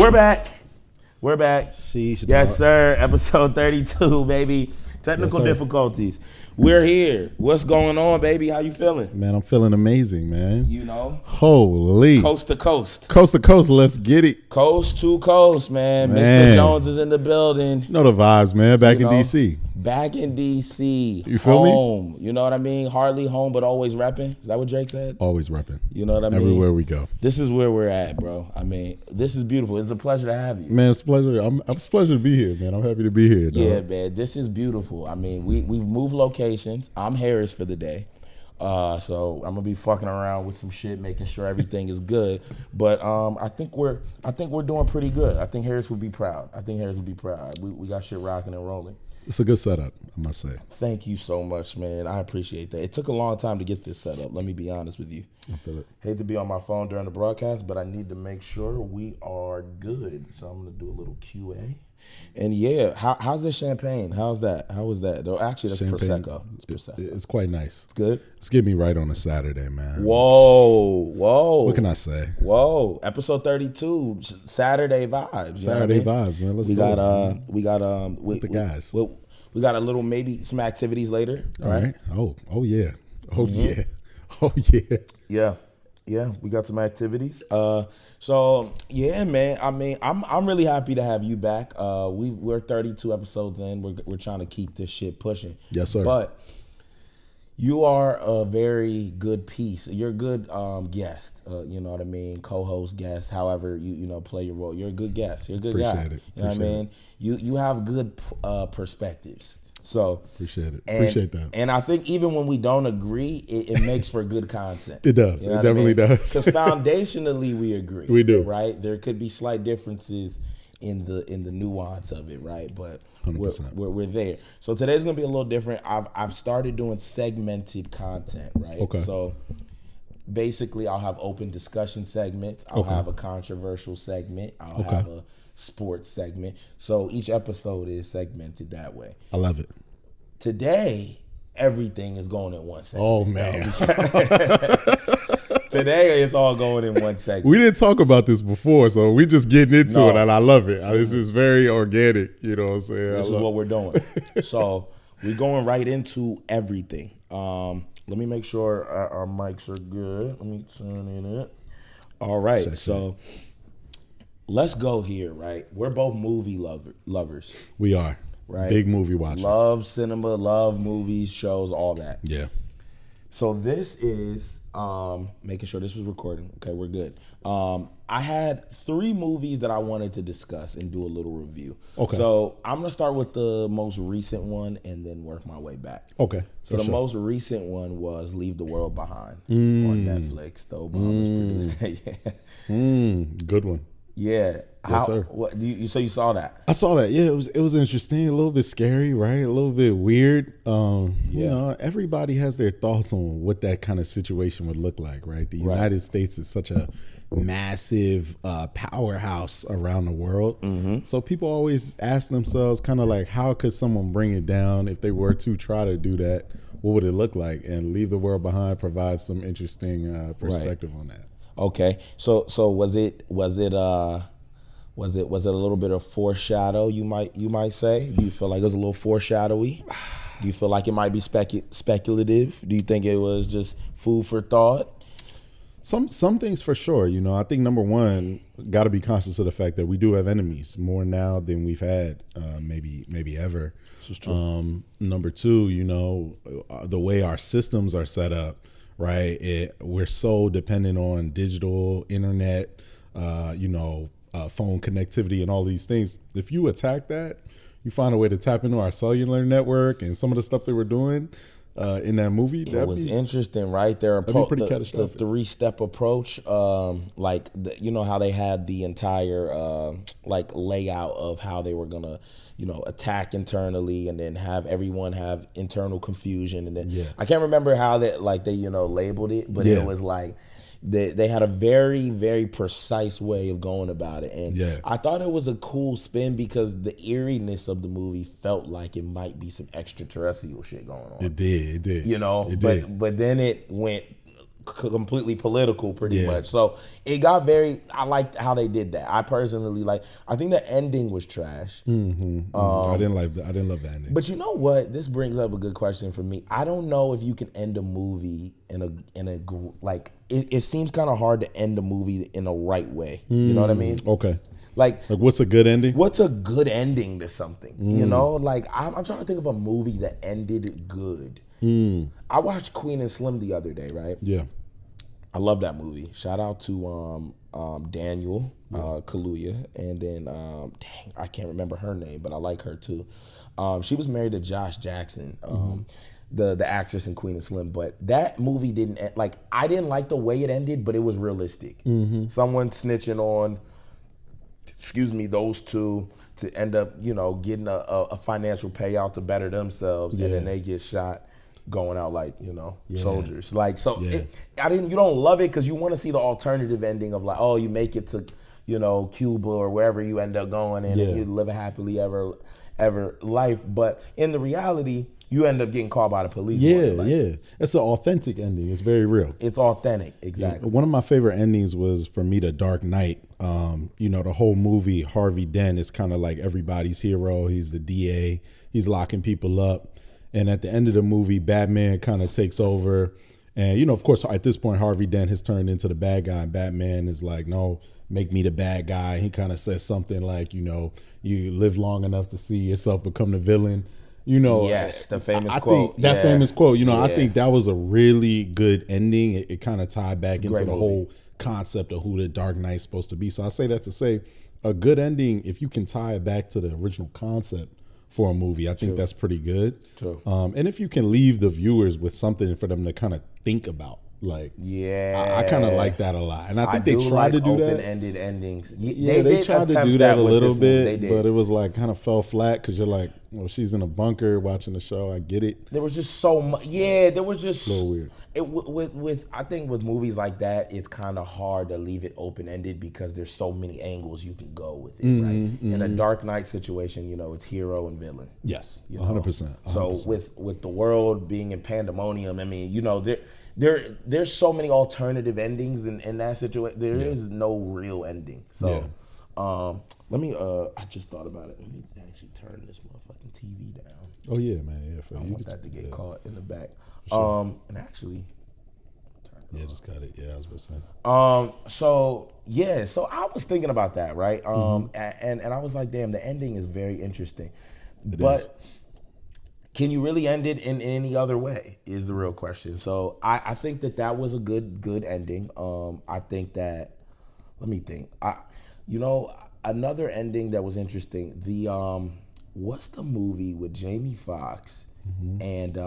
We're back. We're back. Sheesh, yes, dog. sir. Episode 32, baby. Technical difficulties. We're here. What's going on, baby? How you feeling? Man, I'm feeling amazing, man. You know? Holy. Coast to coast. Coast to coast, let's get it. Coast to coast, man. Man. Mr. Jones is in the building. You know the vibes, man. Back in D.C. Back in D.C. You feel home. You know what I mean? Hardly home, but always repping. Is that what Drake said? Always repping. You know what I mean? Everywhere we go. This is where we're at, bro. I mean, this is beautiful. It's a pleasure to have you. Man, it's a pleasure. It's a pleasure to be here, man. I'm happy to be here, dog. Yeah, man. This is beautiful. I mean, we've moved locations. I'm Harris for the day. So I'm gonna be fucking around with some shit, making sure everything is good. But I think we're doing pretty good. I think Harris would be proud. We got shit rocking and rolling. It's a good setup, I must say. Thank you so much, man. I appreciate that. It took a long time to get this set up. Let me be honest with you. I feel it. Hate to be on my phone during the broadcast, but I need to make sure we are good. So I'm gonna do a little QA. And yeah, how's the champagne? How's that? How was that? Though actually, that's Champagne, Prosecco. It's Prosecco. It's quite nice. It's good. It's getting me right on a Saturday, man. Whoa. What can I say? Whoa. Episode 32, Saturday vibes. Saturday vibes, man. Let's go. We got the guys. We got a little, maybe some activities later. All right. Oh yeah. Yeah, we got some activities. So yeah, man. I mean, I'm really happy to have you back. We're 32 episodes in. We're trying to keep this shit pushing. Yes, sir. But you are a very good piece. You're a good guest. You know what I mean? Co-host, guest, however you know play your role. You're a good guest. You're a good guy. Appreciate it. You know what I mean? You have good perspectives. So appreciate it. Appreciate that. And I think even when we don't agree, it makes for good content. It does. You know it definitely does. Because foundationally we agree. We do. Right? There could be slight differences in the nuance of it, right? But 100%. we're there. So today's gonna be a little different. I've started doing segmented content, right? Okay. So basically I'll have open discussion segments. I'll have a controversial segment. I'll have a sports segment. So each episode is segmented that way. I love it. Today, everything is going in one segment. Oh man. Today it's all going in one segment. We didn't talk about this before, so we just getting into it, and I love it. This is very organic, you know what I'm saying? This is what we're doing. So we're going right into everything. Let me make sure our mics are good. Let me turn in it. All right, so let's go here, right? We're both movie lovers. We are. Right? Big movie watcher. Love cinema, love movies, shows, all that. Yeah. So this is making sure this was recording. Okay, we're good. I had 3 movies that I wanted to discuss and do a little review. Okay. So I'm gonna start with the most recent one and then work my way back. Okay. So the most recent one was Leave the World Behind on Netflix. The Obamas produced that. Yeah. Good one. Yeah. Yes, sir. What so you saw that? I saw that. Yeah, it was interesting, a little bit scary, right? A little bit weird. You know, everybody has their thoughts on what that kind of situation would look like, right? The United States is such a massive powerhouse around the world. So people always ask themselves kind of like, how could someone bring it down if they were to try to do that? What would it look like? And Leave the World Behind provides some interesting perspective on that. Okay. So was it a little bit of foreshadow, you might say? Do you feel like it was a little foreshadowy? Do you feel like it might be speculative? Do you think it was just food for thought? Some things for sure. You know, I think number one, got to be conscious of the fact that we do have enemies more now than we've had maybe ever. This is true. Number two, you know, the way our systems are set up, right? We're so dependent on digital, internet, phone connectivity and all these things. If you attack that, you find a way to tap into our cellular network and some of the stuff they were doing in that movie. It was interesting, right? That'd be pretty catastrophic. The 3-step approach, you know how they had the entire layout of how they were gonna, attack internally and then have everyone have internal confusion, and then I can't remember how they labeled it, but it was like they had a very, very precise way of going about it. And I thought it was a cool spin because the eeriness of the movie felt like it might be some extraterrestrial shit going on. It did. But then it went completely political pretty much. So it got very, I liked how they did that. I personally I think the ending was trash. I didn't like that. I didn't love the ending. But you know what? This brings up a good question for me. I don't know if you can end a movie it seems kind of hard to end a movie in a right way. You know what I mean? Okay. Like what's a good ending? What's a good ending to something? You know, like I'm trying to think of a movie that ended good. I watched Queen and Slim the other day, right? Yeah. I love that movie. Shout out to Daniel Kaluuya, and then dang, I can't remember her name, but I like her too. She was married to Josh Jackson, the actress in Queen and Slim. But that movie didn't end, I didn't like the way it ended, but it was realistic. Someone snitching on, those two to end up, getting a financial payout to better themselves, and then they get shot going out soldiers. You don't love it because you want to see the alternative ending of you make it to, Cuba or wherever you end up going and you live a happily ever life. But in the reality, you end up getting caught by the police. It's an authentic ending. It's very real. It's authentic, exactly. One of my favorite endings was, for me, The Dark Knight. The whole movie, Harvey Dent is kind of like everybody's hero. He's the DA. He's locking people up. And at the end of the movie, Batman kind of takes over. And, of course, at this point, Harvey Dent has turned into the bad guy. And Batman is like, no, make me the bad guy. He kind of says something like, you live long enough to see yourself become the villain. Yes, the famous quote. Famous quote, I think that was a really good ending. It kind of tied back into the whole concept of who the Dark Knight's supposed to be. So I say that to say a good ending, if you can tie it back to the original concept for a movie, I think that's pretty good. True. And if you can leave the viewers with something for them to kind of think about, I kind of like that a lot. And I think they tried to do that. Open-ended endings. They tried to do that a little bit, but it was kind of fell flat because you're like, well, she's in a bunker watching the show. I get it. There was just so much. Yeah, there was just a little weird. I think with movies like that, it's kind of hard to leave it open-ended because there's so many angles you can go with it, right? In a Dark Knight situation, it's hero and villain. Yes, 100%. So with the world being in pandemonium, I mean, there's so many alternative endings in that situation. There is no real ending. So let me, I just thought about it. Let me actually turn this motherfucking TV down. Oh yeah, man. Yeah, I don't want that to get caught in the back. Sure. And actually, just cut it. Yeah, I was about to say. So I was thinking about that, right? And I was like, damn, the ending is very interesting. But can you really end it in any other way is the real question. So I think that was a good ending. I think that, let me think. Another ending that was interesting, what's the movie with Jamie Foxx and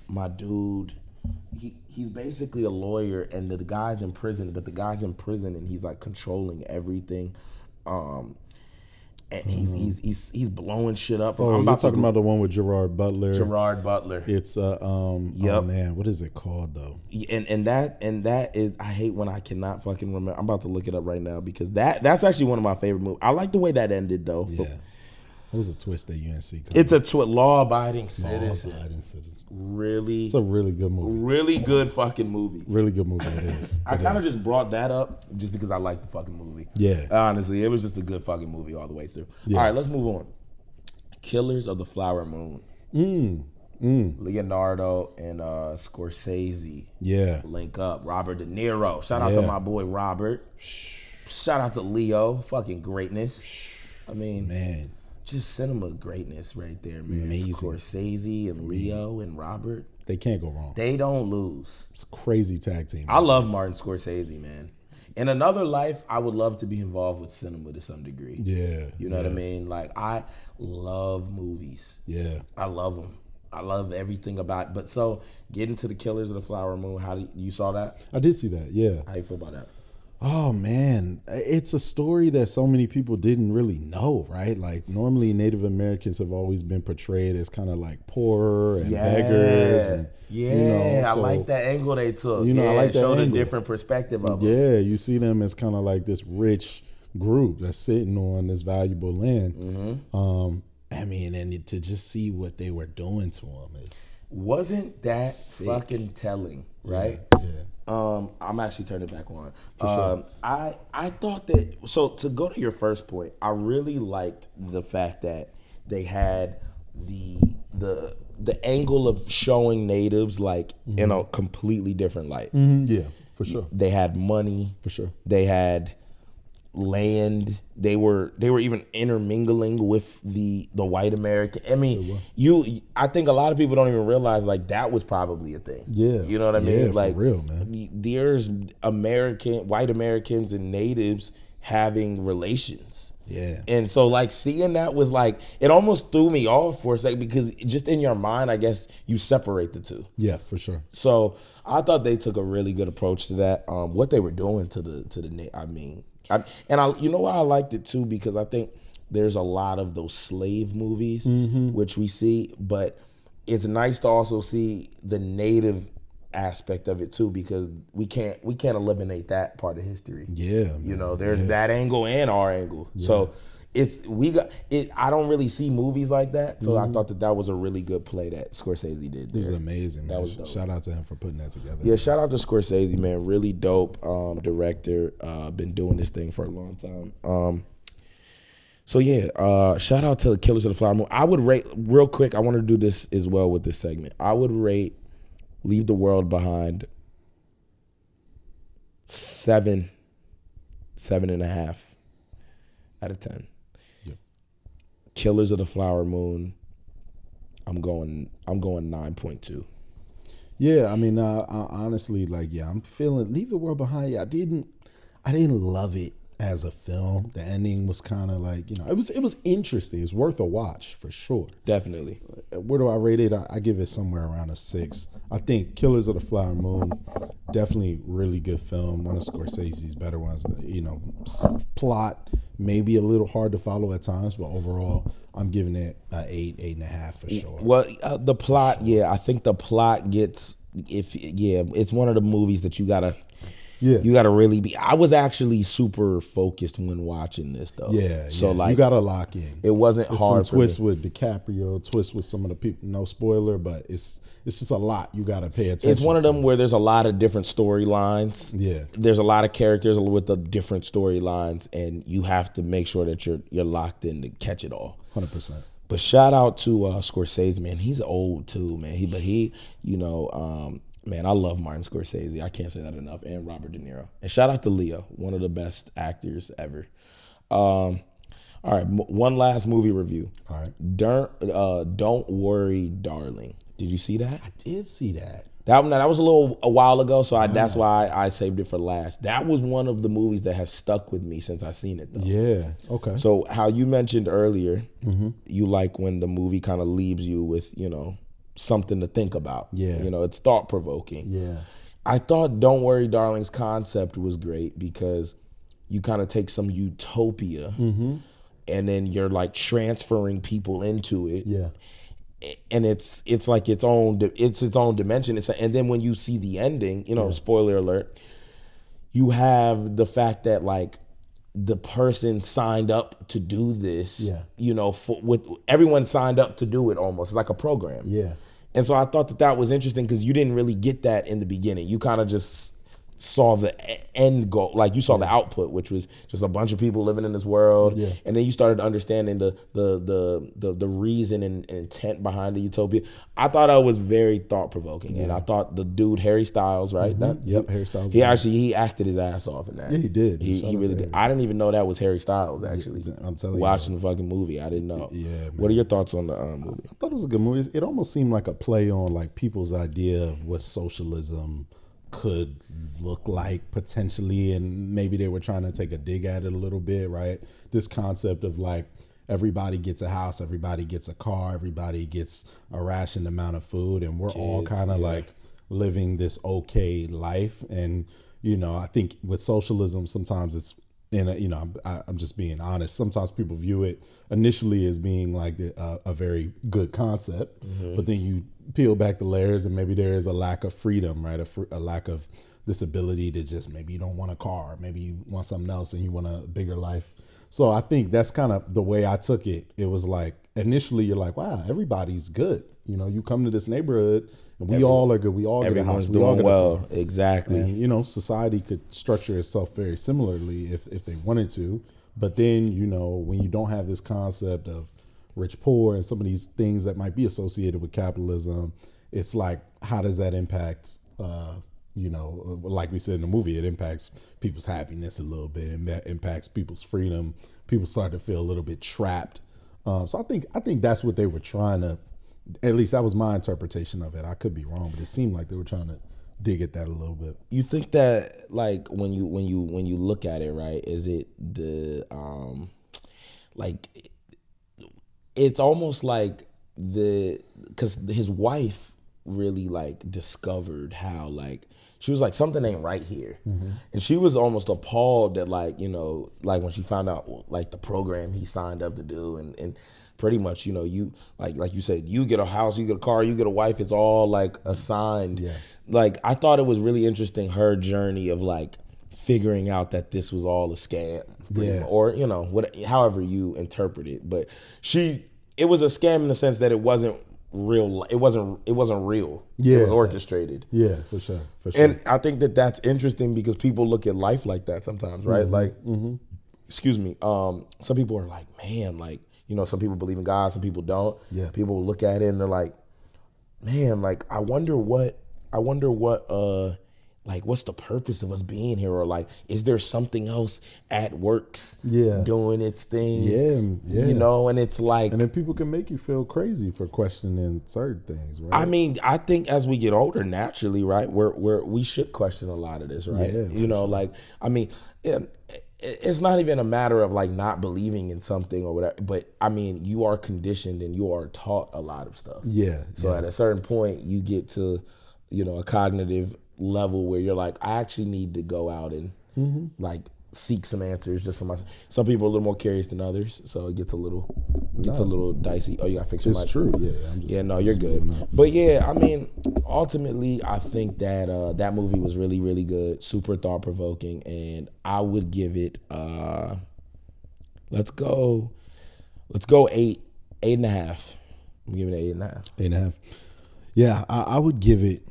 my dude, he's basically a lawyer and the guy's in prison, but the guy's in prison and he's controlling everything. And he's blowing shit up. You're talking about the one with Gerard Butler. Gerard Butler. It's oh man, what is it called though? And that is, I hate when I cannot fucking remember. I'm about to look it up right now because that's actually one of my favorite movies. I like the way that ended though. Yeah. It was a twist that you didn't see coming. It's a law-abiding citizen. Really, it's a really good movie. Really good fucking movie. Really good movie. It is. I kind of just brought that up just because I like the fucking movie. Yeah. Honestly, it was just a good fucking movie all the way through. Yeah. All right, let's move on. Killers of the Flower Moon. Leonardo and Scorsese. Yeah. Link up. Robert De Niro. Shout out to my boy Robert. Shout out to Leo. Fucking greatness. I mean, man. Just cinema greatness right there, man. Amazing. Scorsese and Leo and Robert. They can't go wrong. They don't lose. It's a crazy tag team. I love Martin Scorsese, man. In another life, I would love to be involved with cinema to some degree. Yeah. You know what I mean? I love movies. Yeah. I love them. I love everything about it. But so, getting to the Killers of the Flower Moon, you saw that? I did see that, yeah. How you feel about that? Oh man, it's a story that so many people didn't really know, right? Normally Native Americans have always been portrayed as kind of poorer and beggars, and I like that angle they took. I like that showed angle. A different perspective of them. Yeah, you see them as kind of this rich group that's sitting on this valuable land. I mean, and to just see what they were doing to them, wasn't that sick. Fucking telling, right? Yeah. I'm actually turning it back on. For sure. I thought that, so to go to your first point, I really liked the fact that they had the angle of showing natives like in a completely different light. Yeah, for sure. They had money. For sure. They had land. They were even intermingling with the white American. I mean, I think a lot of people don't even realize like that was probably a thing. Yeah. You know what I mean? Yeah, like for real, man. There's white Americans and natives having relations. Yeah. And so like seeing that was like, it almost threw me off for a second because just in your mind, I guess you separate the two. Yeah, for sure. So I thought they took a really good approach to that. What they were doing to the you know why I liked it too, because I think there's a lot of those slave movies which we see, but it's nice to also see the native aspect of it too, because we can't eliminate that part of history. Yeah, man. You know, there's that angle and our angle. Yeah. So I don't really see movies like that, so I thought that was a really good play that Scorsese did there. It was amazing, man. That was dope. Shout out to him for putting that together. Yeah, shout out to Scorsese, man. Really dope director. Been doing this thing for a long time. So yeah, shout out to the Killers of the Flower Moon. I would rate, real quick, I want to do this as well with this segment. I would rate Leave the World Behind 7.5 out of 10. Yep. Killers of the Flower Moon, I'm going 9.2. Yeah, I mean, I honestly, like, yeah, I'm feeling Leave the World Behind. Yeah, I didn't love it as a film. The ending was kind of like, it was interesting. It's worth a watch for sure. Definitely. Where do I rate it? I give it somewhere around a 6. I think Killers of the Flower Moon, definitely really good film. One of Scorsese's better ones. Plot maybe a little hard to follow at times, but overall, I'm giving it an 8.5 for sure. Well, the plot, yeah, I think the plot gets, it's one of the movies that you gotta really be. I was actually super focused when watching this though. Yeah, so like you gotta lock in. It wasn't hard. Some twists with DiCaprio, twists with some of the people. No spoiler, but it's just a lot you gotta pay attention. It's one of them where there's a lot of different storylines. Yeah, there's a lot of characters with the different storylines, and you have to make sure that you're locked in to catch it all. 100%. But shout out to Scorsese, man. He's old too, man. Man, I love Martin Scorsese. I can't say that enough. And Robert De Niro. And shout out to Leo, one of the best actors ever. All right, one last movie review. All right. Don't Worry, Darling. Did you see that? I did see that. That was a while ago, so that's why I saved it for last. That was one of the movies that has stuck with me since I've seen it, though. Yeah, okay. So how you mentioned earlier, you like when the movie kind of leaves you with, something to think about. Yeah. It's thought-provoking. Yeah. I thought Don't Worry, Darling's concept was great because you kind of take some utopia and then you're like transferring people into it. Yeah. And it's like its own dimension. And then when you see the ending, spoiler alert, you have the fact that like the person signed up to do this. Yeah. With everyone signed up to do it almost. It's like a program. Yeah. And so I thought that was interesting because you didn't really get that in the beginning. You kind of just saw the end goal, like you saw the output, which was just a bunch of people living in this world, and then you started understanding the reason and intent behind the utopia. I thought it was very thought provoking, and I thought the dude Harry Styles, right? Harry Styles. He acted his ass off in that. Yeah, he did. He really did. I didn't even know that was Harry Styles. Actually, I'm telling you, watching the fucking movie, I didn't know. Yeah. Man. What are your thoughts on the movie? I thought it was a good movie. It almost seemed like a play on like people's idea of what socialism could look like potentially, and maybe they were trying to take a dig at it a little bit, right? This concept of like everybody gets a house, everybody gets a car, everybody gets a rationed amount of food, and we're all kind of like living this okay life. And I think with socialism sometimes it's I'm just being honest. Sometimes people view it initially as being like a very good concept, but then you peel back the layers and maybe there is a lack of freedom, right? A lack of this ability to just, maybe you don't want a car, maybe you want something else and you want a bigger life. So I think that's kind of the way I took it. It was like, initially you're like, wow, everybody's good. You know, you come to this neighborhood and we all are good. We all get a house. Everyone's doing well. Exactly. And, you know, society could structure itself very similarly if they wanted to. But then, you know, when you don't have this concept of rich, poor, and some of these things that might be associated with capitalism, it's like, how does that impact, you know, like we said in the movie, it impacts people's happiness a little bit, and that impacts people's freedom. People start to feel a little bit trapped. So I think that's what they were trying to, at least that was my interpretation of it. I could be wrong, but it seemed like they were trying to dig at that a little bit. You think that, like, when you look at it, right, is it the like, it's almost like because his wife really like discovered how, like, she was like, something ain't right here. Mm-hmm. And she was almost appalled that, like, you know, like when she found out like the program he signed up to do, and pretty much, you know, you like you said, you get a house, you get a car, you get a wife, it's all like assigned. Yeah. Like, I thought it was really interesting, her journey of like figuring out that this was all a scam. Yeah. Or, you know, however you interpret it. But it was a scam in the sense that it wasn't real. It wasn't real. Yeah. It was orchestrated. Yeah, for sure. And I think that that's interesting because people look at life like that sometimes, right? Mm-hmm. Like, excuse me. Some people are like, man, like, you know, some people believe in God, some people don't. Yeah. People look at it and they're like, man, like, I wonder what, like, what's the purpose of us being here? Or like, is there something else at works doing its thing? Yeah. You know, and it's like, and then people can make you feel crazy for questioning certain things, right? I mean, I think as we get older, naturally, right, we should question a lot of this, right? Yeah, you know, sure. Like, I mean, it's not even a matter of like not believing in something or whatever, but I mean, you are conditioned and you are taught a lot of stuff. Yeah. So at a certain point, you get to, you know, a cognitive level where you're like, I actually need to go out and like seek some answers just for myself. Some people are a little more curious than others, so it gets a little dicey. Oh, you got to fix your mic. It's true. Yeah. No, you're good. But yeah, I mean, ultimately, I think that that movie was really, really good, super thought provoking, and I would give it. Let's go 8.5. I'm giving it 8.5. 8.5. Yeah, I would give it.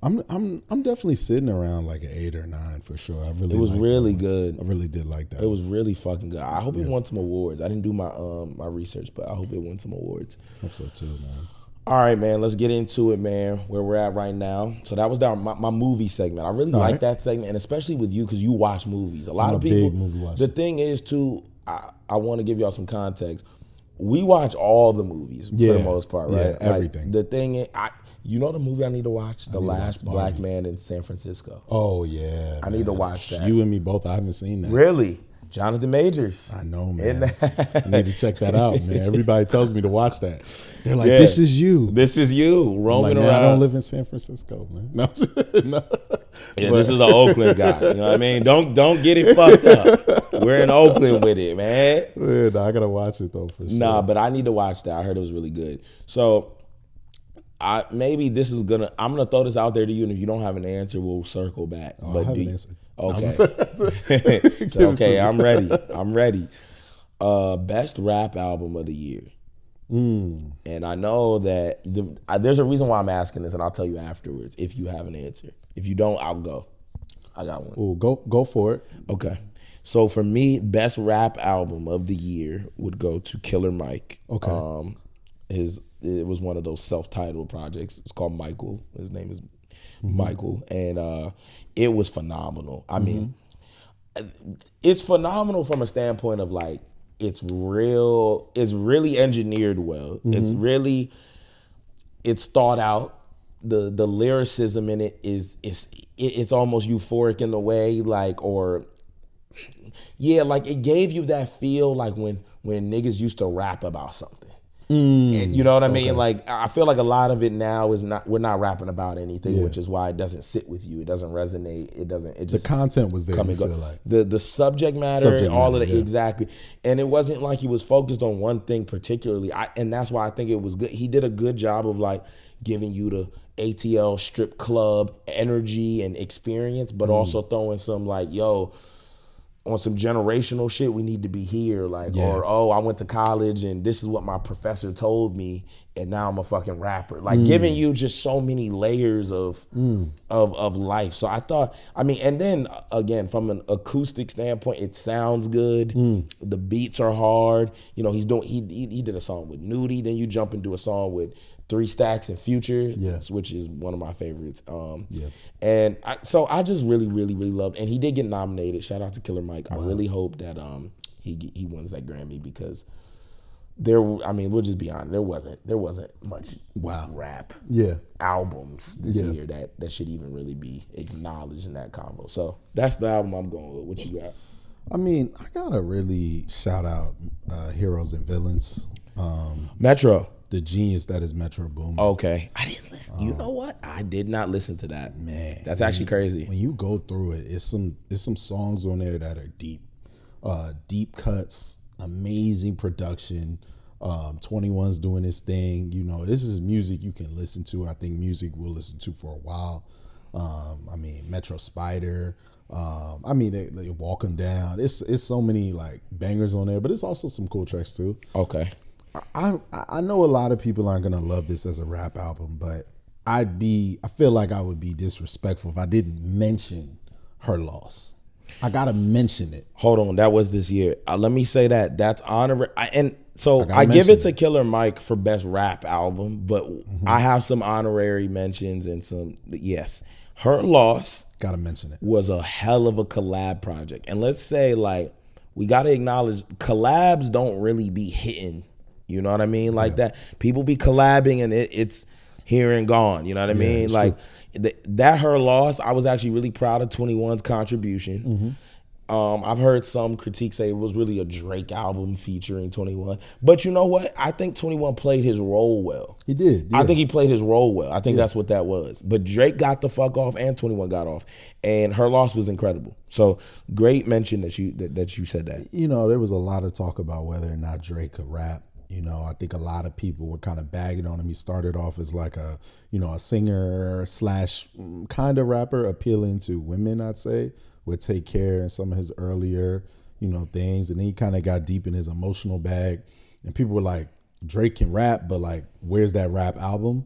I'm definitely sitting around like an 8 or 9 for sure. It was really good. I really did like that. It was really fucking good. I hope it won some awards. I didn't do my my research, but I hope it won some awards. Hope so too, man. All right, man. Let's get into it, man. Where we're at right now. So that was my movie segment. I really like that segment, and especially with you because you watch movies. A lot of people. Big movie watcher. The thing is, too, I want to give y'all some context. We watch all the movies for the most part, right? Yeah, everything. Like, the thing is, you know the movie I need to watch? The Last Black Man in San Francisco. Oh, yeah. I need to watch that. You and me both. I haven't seen that. Really? Jonathan Majors. I know, man. I need to check that out, man. Everybody tells me to watch that. They're like, this is you. This is you roaming like, around. I don't live in San Francisco, man. No. Yeah, this is an Oakland guy. You know what I mean? Don't get it fucked up. We're in Oakland with it, man. Yeah, no, I got to watch it, though, for sure. Nah, but I need to watch that. I heard it was really good. So maybe this is I'm gonna throw this out there to you, and if you don't have an answer, we'll circle back. But I have an answer. Okay. Okay, I'm ready. Best rap album of the year. And I know that there's a reason why I'm asking this, and I'll tell you afterwards if you have an answer. If you don't, I'll go. I got one. Oh, go for it. Okay. So for me, best rap album of the year would go to Killer Mike. Okay. It was one of those self-titled projects. It's called Michael. His name is Michael, and it was phenomenal. I mean, it's phenomenal from a standpoint of like it's really engineered well. It's thought out. The lyricism in it it's almost euphoric in the way, like, or like it gave you that feel like when niggas used to rap about something. And you know what I mean? Like, I feel like a lot of it now we're not rapping about anything, which is why it doesn't sit with you. It doesn't resonate. It just the content was there. Feel like the subject matter and all of it, exactly. And it wasn't like he was focused on one thing particularly. And that's why I think it was good. He did a good job of like giving you the ATL strip club energy and experience, but also throwing some like, on some generational shit, we need to be here. Like, or, oh, I went to college and this is what my professor told me and now I'm a fucking rapper. Like giving you just so many layers of life. So I thought, I mean, and then again, from an acoustic standpoint, it sounds good. The beats are hard. You know, he did a song with Nudie, then you jump into a song with 3 Stacks and Future, which is one of my favorites. And so I just really, really, really loved, and he did get nominated. Shout out to Killer Mike. Wow. I really hope that he wins that Grammy because we'll just be honest, there wasn't much rap albums this year that should even really be acknowledged in that combo. So that's the album I'm going with. What you got? I mean, I gotta really shout out Heroes and Villains. Metro. The genius that is Metro Boomin. Okay. I didn't listen. You know what? I did not listen to that. Man. That's actually crazy. When you go through it, it's some songs on there that are deep. Deep cuts, amazing production. 21's doing his thing. You know, this is music you can listen to. I think music we'll listen to for a while. I mean, Metro Spider. They Walk 'Em Down. It's so many like bangers on there, but it's also some cool tracks too. Okay. I know a lot of people aren't gonna love this as a rap album, but I feel like I would be disrespectful if I didn't mention Her Loss. I gotta mention it. Hold on, that was this year. Let me say that's honorary. I give it to Killer Mike for best rap album, but I have some honorary mentions and some Her Loss. Gotta mention it. Was a hell of a collab project, and let's say like we gotta acknowledge collabs don't really be hitting. You know what I mean? Like that. People be collabing and it's here and gone. You know what I mean? Like that Her Loss, I was actually really proud of 21's contribution. I've heard some critiques say it was really a Drake album featuring 21. But you know what? I think 21 played his role well. He did. Yeah. I think he played his role well. I think that's what that was. But Drake got the fuck off and 21 got off. And Her Loss was incredible. So great mention that you said that. You know, there was a lot of talk about whether or not Drake could rap. You know, I think a lot of people were kind of bagging on him. He started off as like a singer / kind of rapper appealing to women, I'd say, with Take Care and some of his earlier, things. And then he kind of got deep in his emotional bag. And people were like, Drake can rap, but like, where's that rap album?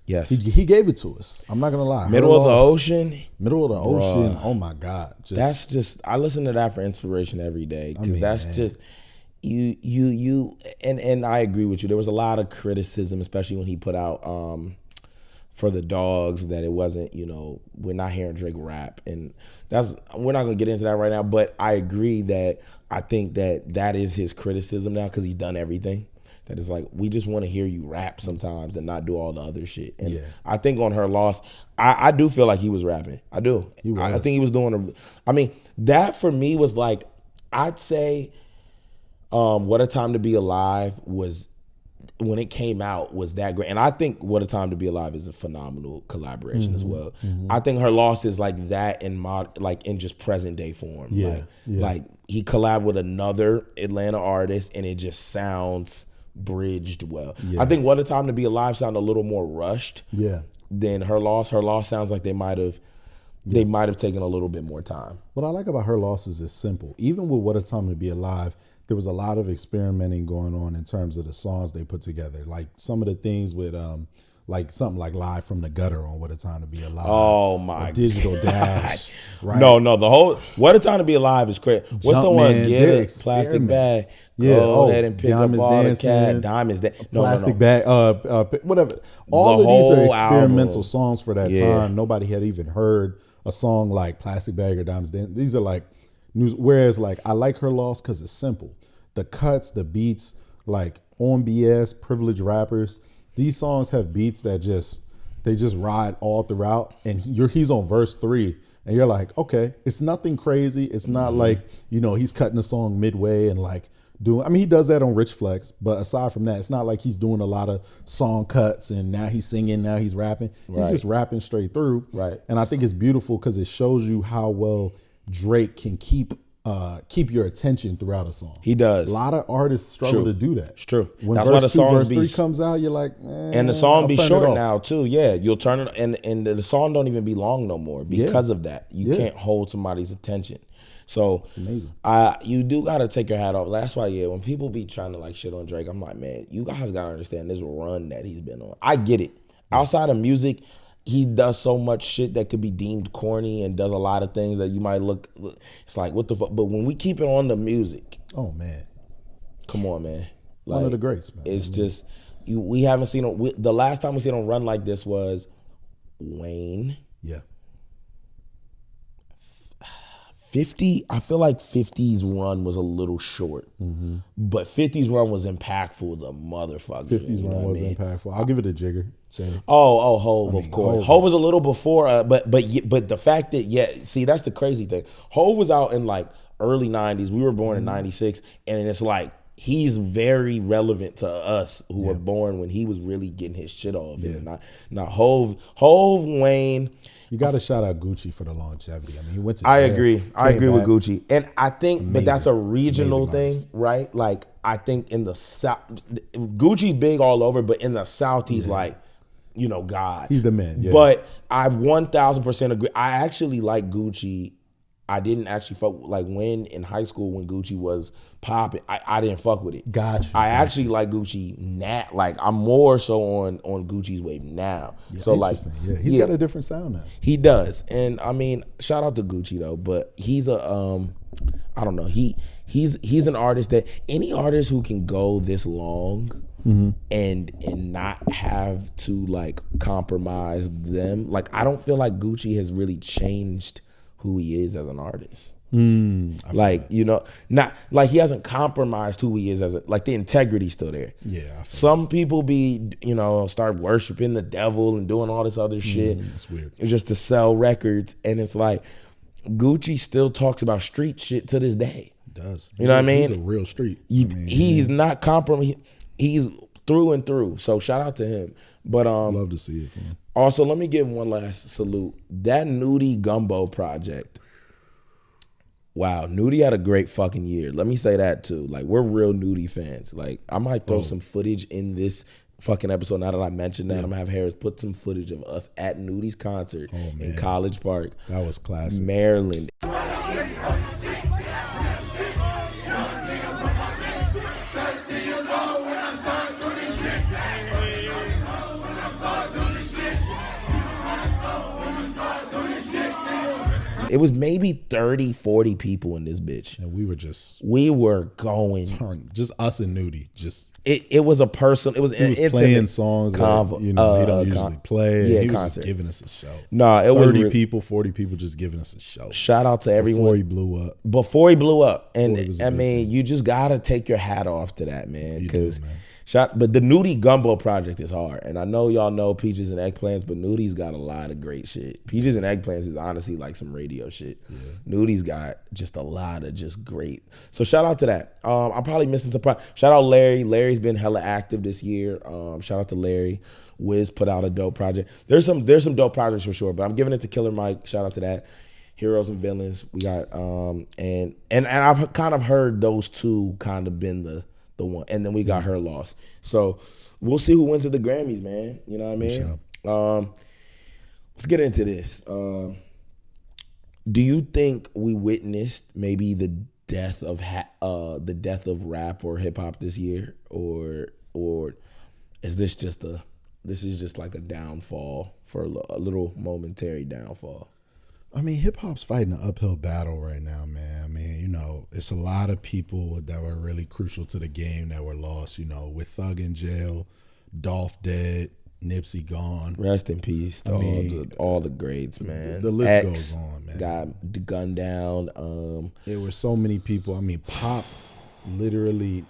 Yes. He gave it to us. I'm not going to lie. Middle of the Ocean. Middle of the Ocean. Oh my God. I listen to that for inspiration every day. Because and I agree with you. There was a lot of criticism, especially when he put out For the Dogs, that it wasn't, we're not hearing Drake rap, and we're not gonna get into that right now. But I agree that I think that is his criticism now because he's done everything. That is like, we just want to hear you rap sometimes and not do all the other shit. And I think on Her Loss, I do feel like he was rapping. I do. I think he was doing that for me was like, I'd say. What a Time to Be Alive was, when it came out, was that great. And I think What a Time to Be Alive is a phenomenal collaboration as well. I think Her Loss is like that in just present day form. Like he collabed with another Atlanta artist and it just sounds bridged well. I think What a Time to Be Alive sounded a little more rushed than Her Loss. Her Loss sounds like they might have taken a little bit more time. What I like about Her Loss is it's simple. Even with What a Time to Be Alive, there was a lot of experimenting going on in terms of the songs they put together. Like some of the things with like something like Live from the Gutter on What a Time to Be Alive. Oh my Digital Dash. Right? No, the whole What a Time to Be Alive is crazy. What's the one? Get it, Plastic Bag. Go ahead and pick up all the cat. Diamonds. Plastic Bag. Whatever. All of these are experimental songs for that time. Nobody had even heard a song like Plastic Bag or Diamonds Dance. These are like news. Whereas like I like Her Loss because it's simple. The cuts, the beats, like On BS, Privileged Rappers. These songs have beats that just ride all throughout, and he's on verse 3, and you're like, okay, it's nothing crazy. It's not like he's cutting a song midway and like doing. I mean, he does that on Rich Flex, but aside from that, it's not like he's doing a lot of song cuts and now he's singing, now he's rapping. He's just rapping straight through. Right. And I think it's beautiful because it shows you how well Drake can keep your attention throughout a song. He does. A lot of artists struggle to do that. It's true. When that's why the song verse 3 comes out, you're like, and the song be short now too. Yeah, you'll turn it, and the song don't even be long no more because of that. You can't hold somebody's attention. So it's amazing. You do gotta take your hat off. That's why, when people be trying to like shit on Drake, I'm like, man, you guys gotta understand this run that he's been on. I get it. Outside of music, he does so much shit that could be deemed corny and does a lot of things that you might look. It's like, what the fuck? But when we keep it on the music, oh man, come on, man. Like, one of the greats, man. It's just we haven't seen him. The last time we seen him run like this was Wayne. Yeah. 50, I feel like 50's run was a little short, but 50's run was impactful as a motherfucker. 50's run was impactful. I'll give it a Jigger. Oh, Hove, of course. Hove was a little before, but the fact that see, that's the crazy thing. Hove was out in like early 90s. We were born in 96, and it's like he's very relevant to us who were born when he was really getting his shit off. Yeah. Not Hove, Wayne. You got to shout out Gucci for the longevity. I mean, he went to I jail, agree with Gucci. And I think, amazing, but that's a regional thing, artist, right? Like, I think in the South, Gucci's big all over, but in the South, he's like, God. He's the man, yeah. But I 1,000% agree. I actually like Gucci. I didn't actually fuck, like when in high school when Gucci was popping, I didn't fuck with it. Gotcha. I actually like Gucci now. Like I'm more so on Gucci's wave now. Yeah, so like, he's got a different sound now. He does, and I mean, shout out to Gucci though. But he's a I don't know. He's an artist that any artist who can go this long and not have to like compromise them. Like I don't feel like Gucci has really changed who he is as an artist. Like, not like he hasn't compromised who he is as like the integrity's still there. Yeah. Some people start worshiping the devil and doing all this other shit. It's weird. It's just to sell records. And it's like Gucci still talks about street shit to this day. He does. You know what I mean? He's a real street. He's not compromised. He's through and through. So shout out to him. But love to see it from him. Also, let me give one last salute. That Nudie Gumbo project. Wow, Nudie had a great fucking year. Let me say that too. Like, we're real Nudie fans. Like, I might throw some footage in this fucking episode now that I mentioned that. I'm gonna have Harris put some footage of us at Nudie's concert in College Park. That was classic. Maryland. It was maybe 30, 40 people in this bitch. And we were going. Just us and Nudie. It was a person. It was he was playing songs that, he don't usually play. Yeah, he was concert. just giving us a show. No, it 30 was people, 40 people just giving us a show. Shout out to everyone. Before he blew up. And I mean, you just gotta take your hat off to that, man. Because but the Nudie Gumbo project is hard. And I know y'all know Peaches and Eggplants, but Nudie's got a lot of great shit. Peaches and Eggplants is honestly like some radio shit. Yeah. Nudie's got just a lot of just great. So shout out to that. I'm probably missing some shout out Larry. Larry's been hella active this year. Shout out to Larry. Wiz put out a dope project. There's some dope projects for sure, but I'm giving it to Killer Mike. Shout out to that. Heroes and Villains. We got and I've kind of heard those two kind of been the one, and then we got Her Loss. So we'll see who wins at the Grammys, man. You know what I mean? Let's get into this. Do you think we witnessed maybe the death of rap or hip hop this year, or is this just like a downfall for a little momentary downfall? I mean, hip hop's fighting an uphill battle right now, man. I mean, it's a lot of people that were really crucial to the game that were lost, with Thug in jail, Dolph dead, Nipsey gone. Rest in peace to all the greats, man. The list goes on, man. Got gunned down. There were so many people. I mean, Pop literally,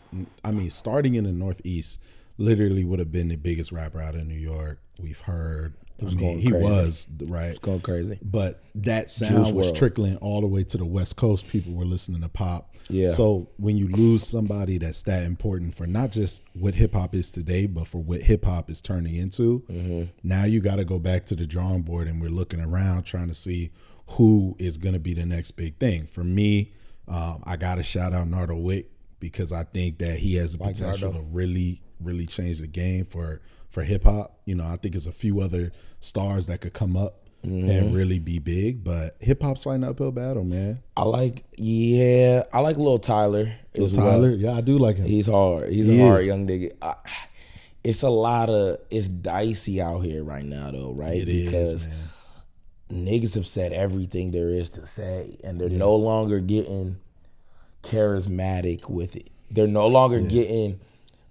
starting in the Northeast, literally would have been the biggest rapper out of New York. We've heard. He was, right? It's going crazy. But that sound was trickling all the way to the West Coast. People were listening to Pop. Yeah. So when you lose somebody that's that important for not just what hip hop is today, but for what hip hop is turning into, now you got to go back to the drawing board, and we're looking around trying to see who is going to be the next big thing. For me, I got to shout out Nardo Wick, because I think that he has the potential to really, really change the game for hip hop. I think there's a few other stars that could come up and really be big. But hip hop's fighting an uphill battle, man. I like Lil Tyler. Lil Tyler, yeah, I do like him. He's hard. He's a hard young nigga. It's dicey out here right now though, right? Because niggas have said everything there is to say, and they're no longer getting charismatic with it. They're no longer getting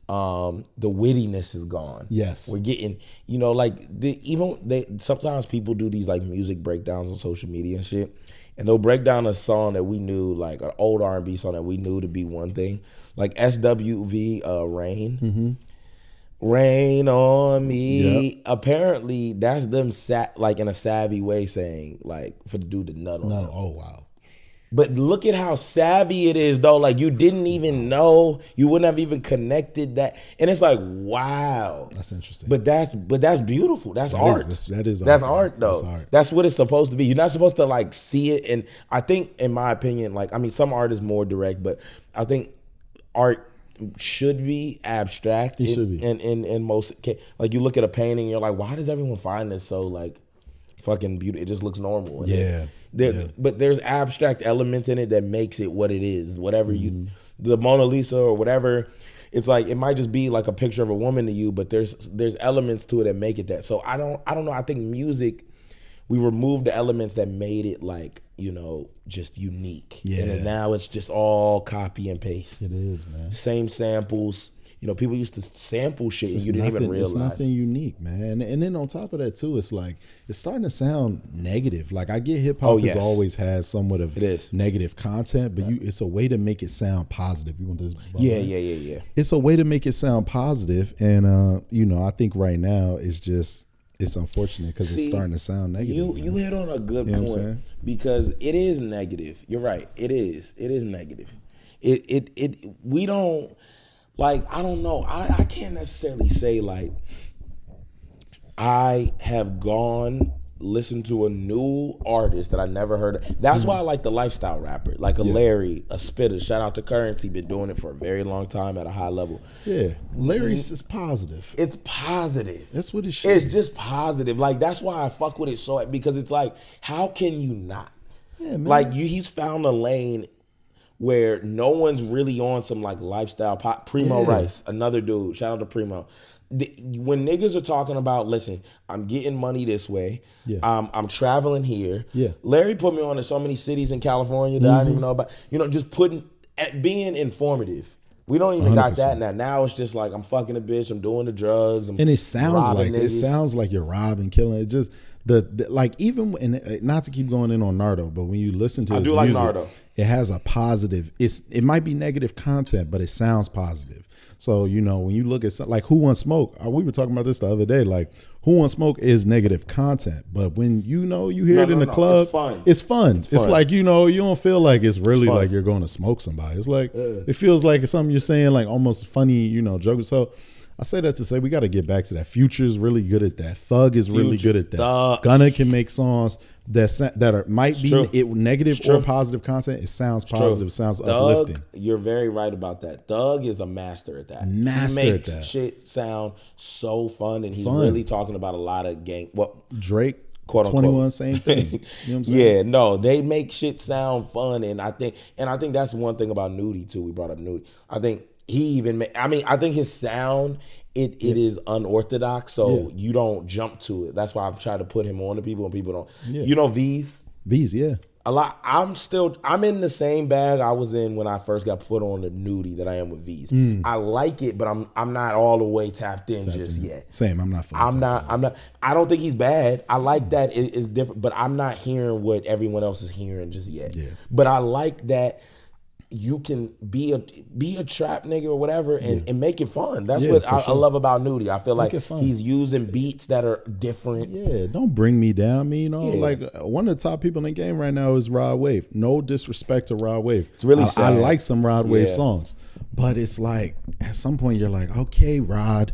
the wittiness is gone. Yes, we're getting, sometimes people do these like music breakdowns on social media and shit, and they'll break down a song that we knew, like an old R&B song that we knew to be one thing, like SWV Rain. Rain on me. Yep. Apparently that's them like in a savvy way saying like for the dude to nut on. No, oh wow. But look at how savvy it is though. Like you didn't even know, you wouldn't have even connected that. And it's like, wow. That's interesting. But that's beautiful. That's art. That's art though. That's art. That's what it's supposed to be. You're not supposed to like see it. And I think in my opinion, like, I mean, some art is more direct, but I think art should be abstract. It should be. In most, like you look at a painting, you're like, why does everyone find this so like fucking beautiful? It just looks normal. And but there's abstract elements in it that makes it what it is. Whatever the Mona Lisa or whatever, it's like it might just be like a picture of a woman to you, but there's elements to it that make it that. So I don't know. I think music, we removed the elements that made it like, just unique. Yeah. And now it's just all copy and paste. It is, man. Same samples. People used to sample shit and you didn't even realize. It's nothing unique, man. And then on top of that too, it's like it's starting to sound negative. Like I get hip hop has always had somewhat of negative content, but it's a way to make it sound positive. You want this? Yeah. It's a way to make it sound positive, and I think right now it's unfortunate because it's starting to sound negative. You hit on a good point because it is negative. You're right. It is negative. We don't. Like, I don't know. I can't necessarily say, like, I have listened to a new artist that I never heard of. That's why I like the lifestyle rapper. Like a Larry, a Spitter. Shout out to Currency. Been doing it for a very long time at a high level. Yeah. Larry's is positive. It's positive. That's what it should be. It's just positive. Like, that's why I fuck with it so, because it's like, how can you not? Yeah, man. Like, he's found a lane where no one's really on some like lifestyle pop. Primo Rice, another dude. Shout out to Primo. When niggas are talking about, listen, I'm getting money this way. Yeah. I'm traveling here. Yeah. Larry put me on to so many cities in California that I didn't even know about. Just being informative. We don't even 100%. Got that now. Now it's just like I'm fucking a bitch. I'm doing the drugs. And it sounds like you're robbing, killing. It just like even and not to keep going in on Nardo, but when you listen to his music, Nardo. It has a positive. It might be negative content, but it sounds positive. So when you look at something like Who Wants Smoke, we were talking about this the other day. Like Who Wants Smoke is negative content, but when you hear it in the club, it's fun. It's like you don't feel like it's really like you're going to smoke somebody. It's like it feels like it's something you're saying, like almost funny, joke. So I say that to say we got to get back to that. Future's really good at that. Thug is really good at that. Gunna can make songs that might be negative or positive content. It sounds positive. It sounds uplifting. You're very right about that. Thug is a master at that. He makes shit sound so fun, and he's really talking about a lot of gang. Well, Drake, quote 21, same thing. You know what I'm saying? Yeah, no, they make shit sound fun, and I think that's one thing about Nudie too. We brought up Nudie. I think he even I think his sound it is unorthodox, so you don't jump to it. That's why I've tried to put him on to people, and people don't. Yeah. V's, a lot. I'm in the same bag I was in when I first got put on the Nudie that I am with V's. I like it, but I'm not all the way tapped in yet. Same. I'm not. I don't think he's bad. I like that it's different, but I'm not hearing what everyone else is hearing just yet. Yeah. But I like that you can be a trap nigga or whatever and make it fun. That's what I love about Nudie. I feel like he's using beats that are different. Yeah, don't bring me down. Like one of the top people in the game right now is Rod Wave. No disrespect to Rod Wave. It's really sad. I like some Rod Wave songs, but it's like at some point you're like, okay, Rod,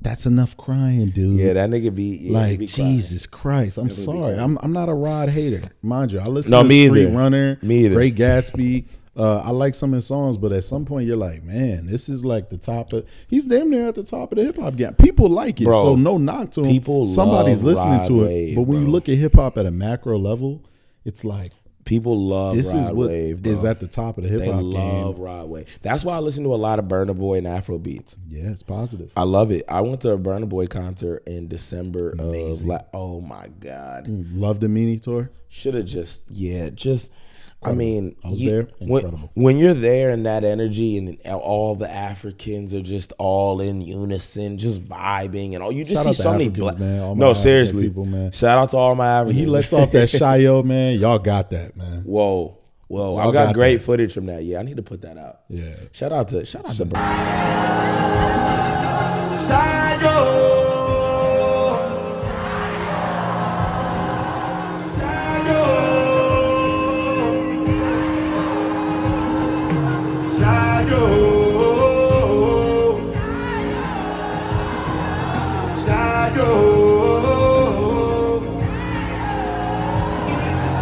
that's enough crying, dude. Yeah, that nigga be like be Jesus Christ. I'm sorry. I'm not a Rod hater, mind you. I listen to Street Runner, me either. Great Gatsby. I like some of his songs, but at some point you're like, man, this is like the top of. He's damn near at the top of the hip hop game. People like it, bro, so no knock to him. People Somebody's listening Rod to Wave, it, but when bro. you look at hip hop at a macro level, it's like people love this Rod is what Wave, bro. is at the top of the hip hop game. They love Rod Wave. That's why I listen to a lot of Burna Boy and Afro beats. Yeah, it's positive. I love it. I went to a Burna Boy concert in December. Amazing. Oh my God. Love the Mini tour. Should have just. I mean, I was there. Incredible. When you're there and that energy and all the Africans are just all in unison, just vibing and all. You just Shout see out to so many Africans, man. All my No, African seriously. people, man. Shout out to all my Africans. He lets off that Shayo, man. Y'all got that, man. Whoa. Y'all I got great that. footage from that. Yeah, I need to put that out. Yeah. Shout out to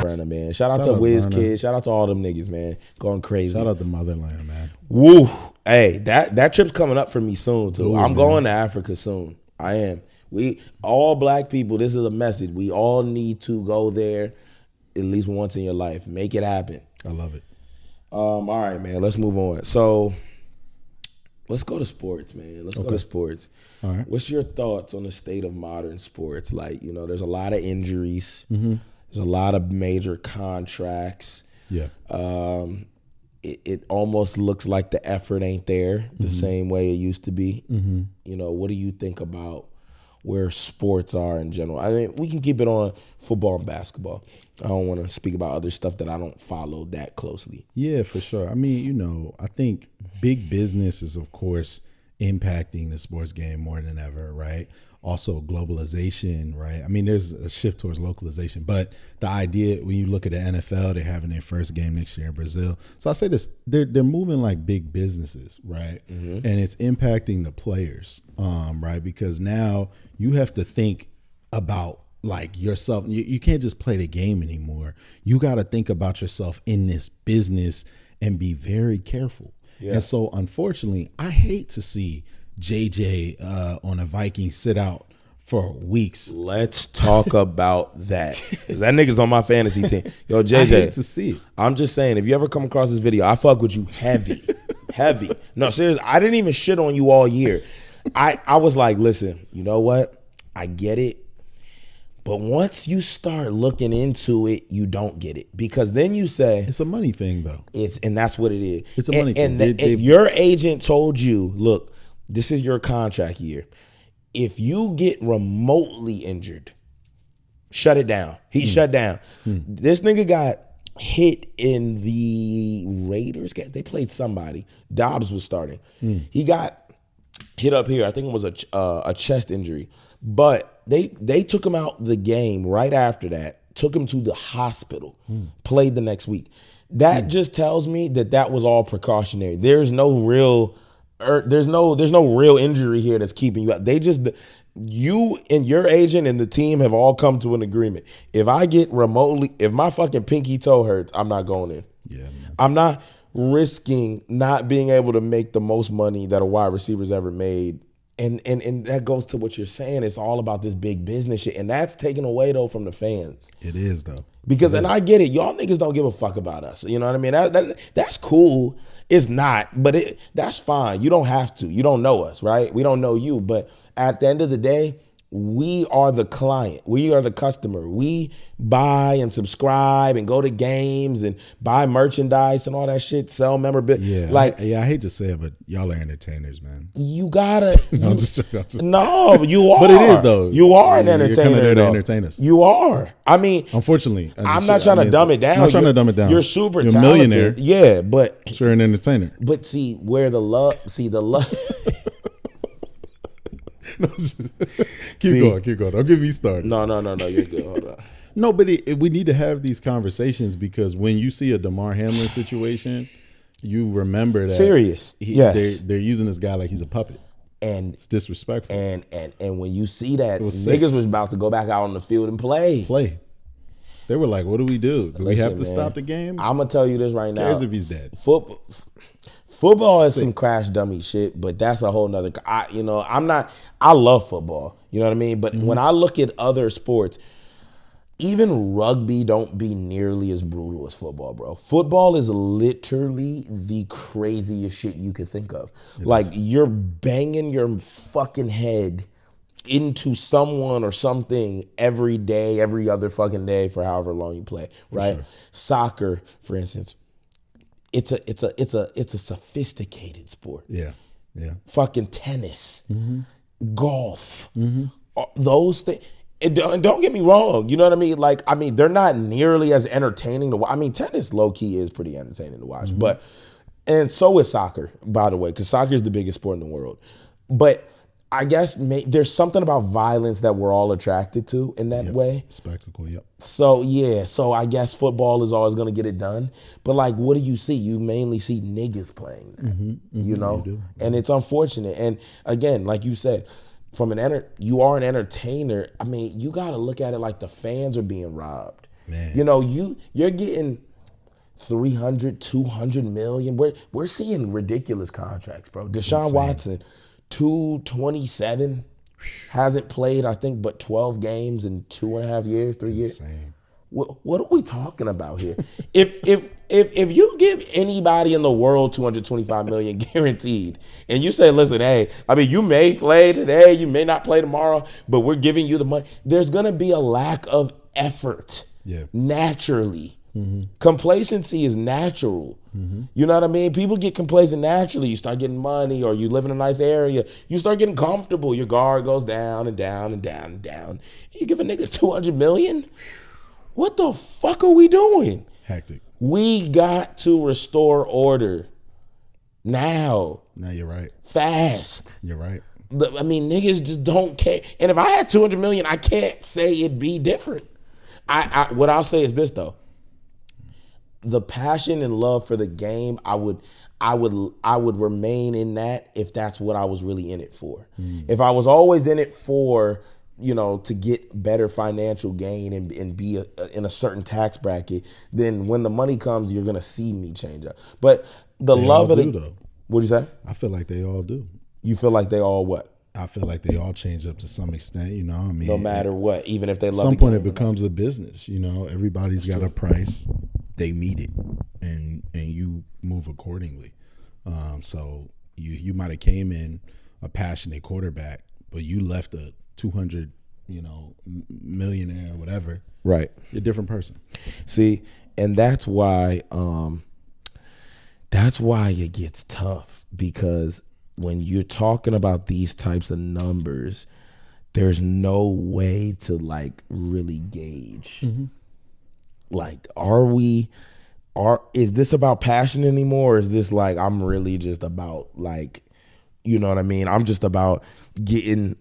Burna, man. Shout out to WizKid. Shout out to all them niggas, man. Going crazy. Shout out to Motherland, man. Woo. Hey, that trip's coming up for me soon too. Ooh, I'm man. going to Africa soon. I am. We all black people, this is a message. We all need to go there at least once in your life. Make it happen. I love it. All right, man. Let's move on. So let's go to sports, man. Let's go to sports. All right. What's your thoughts on the state of modern sports? Like, there's a lot of injuries. There's a lot of major contracts. Yeah. It almost looks like the effort ain't there the same way it used to be. What do you think about where sports are in general? I mean, we can keep it on football and basketball. I don't want to speak about other stuff that I don't follow that closely. Yeah, for sure. I mean, I think big business is, of course, impacting the sports game more than ever, right? Also globalization, right? I mean, there's a shift towards localization, but the idea when you look at the NFL, they're having their first game next year in Brazil. So I say this, they're moving like big businesses, right? And it's impacting the players, right? Because now you have to think about like yourself. You can't just play the game anymore. You got to think about yourself in this business and be very careful. Yeah. And so unfortunately, I hate to see JJ on a Vikings sit out for weeks. Let's talk about that. 'Cause that nigga's on my fantasy team. Yo, JJ. I hate to see it. I'm just saying, if you ever come across this video, I fuck with you heavy. Heavy. No, seriously, I didn't even shit on you all year. I was like, listen, you know what? I get it. But once you start looking into it, you don't get it. Because then you say it's a money thing though. And that's what it is. It's a money thing. And your agent told you, look, this is your contract year. If you get remotely injured, shut it down. He shut down. This nigga got hit in the Raiders game. They played somebody. Dobbs was starting. He got hit up here. I think it was a chest injury. But they took him out the game right after that, took him to the hospital, played the next week. That just tells me that was all precautionary. There's no real injury here that's keeping you out. You and your agent and the team have all come to an agreement. If my fucking pinky toe hurts, I'm not going in. Yeah, man. I'm not risking not being able to make the most money that a wide receiver's ever made. And that goes to what you're saying. It's all about this big business shit. And that's taken away, though, from the fans. It is, though. Because, and I get it. Y'all niggas don't give a fuck about us. You know what I mean? That's cool. It's not. But that's fine. You don't have to. You don't know us, right? We don't know you. But at the end of the day, we are the client. We are the customer. We buy and subscribe and go to games and buy merchandise and all that shit, sell memorabilia. Yeah, I hate to say it, but y'all are entertainers, man. You gotta. No, you are. But it is, though. You are an entertainer. You're to entertain us. You are. I mean, unfortunately, I'm not trying to dumb it down. I'm not trying to dumb it down. You're super You're talented. A millionaire. Yeah, but you're an entertainer. But see where the love. Keep going. Don't get me started. No. You're good. Hold on. No, but we need to have these conversations because when you see a DeMar Hamlin situation, you remember that serious. Yes, they're using this guy like he's a puppet, and it's disrespectful. And when you see that niggas was about to go back out on the field and play. They were like, what do we do? Do we have to stop the game? I'm going to tell you this right now. Who cares if he's dead? Football is some crash dummy shit, but that's a whole nother. I love football. You know what I mean? But when I look at other sports, even rugby don't be nearly as brutal as football, bro. Football is literally the craziest shit you could think of. You're banging your fucking head into someone or something every day, every other fucking day for however long you play, right? Sure. Soccer, for instance, it's a sophisticated sport. Yeah. Fucking tennis, golf, those things. Don't get me wrong, you know what I mean? They're not nearly as entertaining to watch. I mean, tennis low-key is pretty entertaining to watch, and so is soccer, by the way, because soccer is the biggest sport in the world. But I guess there's something about violence that we're all attracted to in that way. Spectacle, yep. So I guess football is always going to get it done. But what do you see? You mainly see niggas playing that, you know? You do. And it's unfortunate. And again, like you said, you are an entertainer. I mean, you got to look at it like the fans are being robbed. Man. You know, you're getting 300, 200 million. We're seeing ridiculous contracts, bro. Deshaun Watson, 227, hasn't played, I think, but 12 games in 2.5 years, 3 years. What are we talking about here? If you give anybody in the world 225 million guaranteed, and you say, listen, hey, I mean, you may play today, you may not play tomorrow, but we're giving you the money, there's gonna be a lack of effort. Naturally. Complacency is natural. You know what I mean? People get complacent naturally. You start getting money, or you live in a nice area, you start getting comfortable. Your guard goes down and down and down and down. You give a nigga 200 million? What the fuck are we doing? Hectic. We got to restore order now. No, you're right. Fast. You're right. I mean, niggas just don't care. And if I had 200 million, I can't say it'd be different. What I'll say is this though. The passion and love for the game, I would remain in that if that's what I was really in it for. If I was always in it for, you know, to get better financial gain and be in a certain tax bracket, then when the money comes, you're gonna see me change up. But the love of the though. What'd you say? I feel like they all do. You feel like they all what? I feel like they all change up to some extent, you know. I mean, no matter what, even if they love. At some point, it becomes a business. You know, everybody's got a price. They meet it, and you move accordingly. So you might have came in a passionate quarterback, but you left a 200, millionaire or whatever. Right, you're a different person. See, and that's why it gets tough, because when you're talking about these types of numbers, there's no way to really gauge. Is this about passion anymore? Or is this I'm really just about you know what I mean? I'm just about getting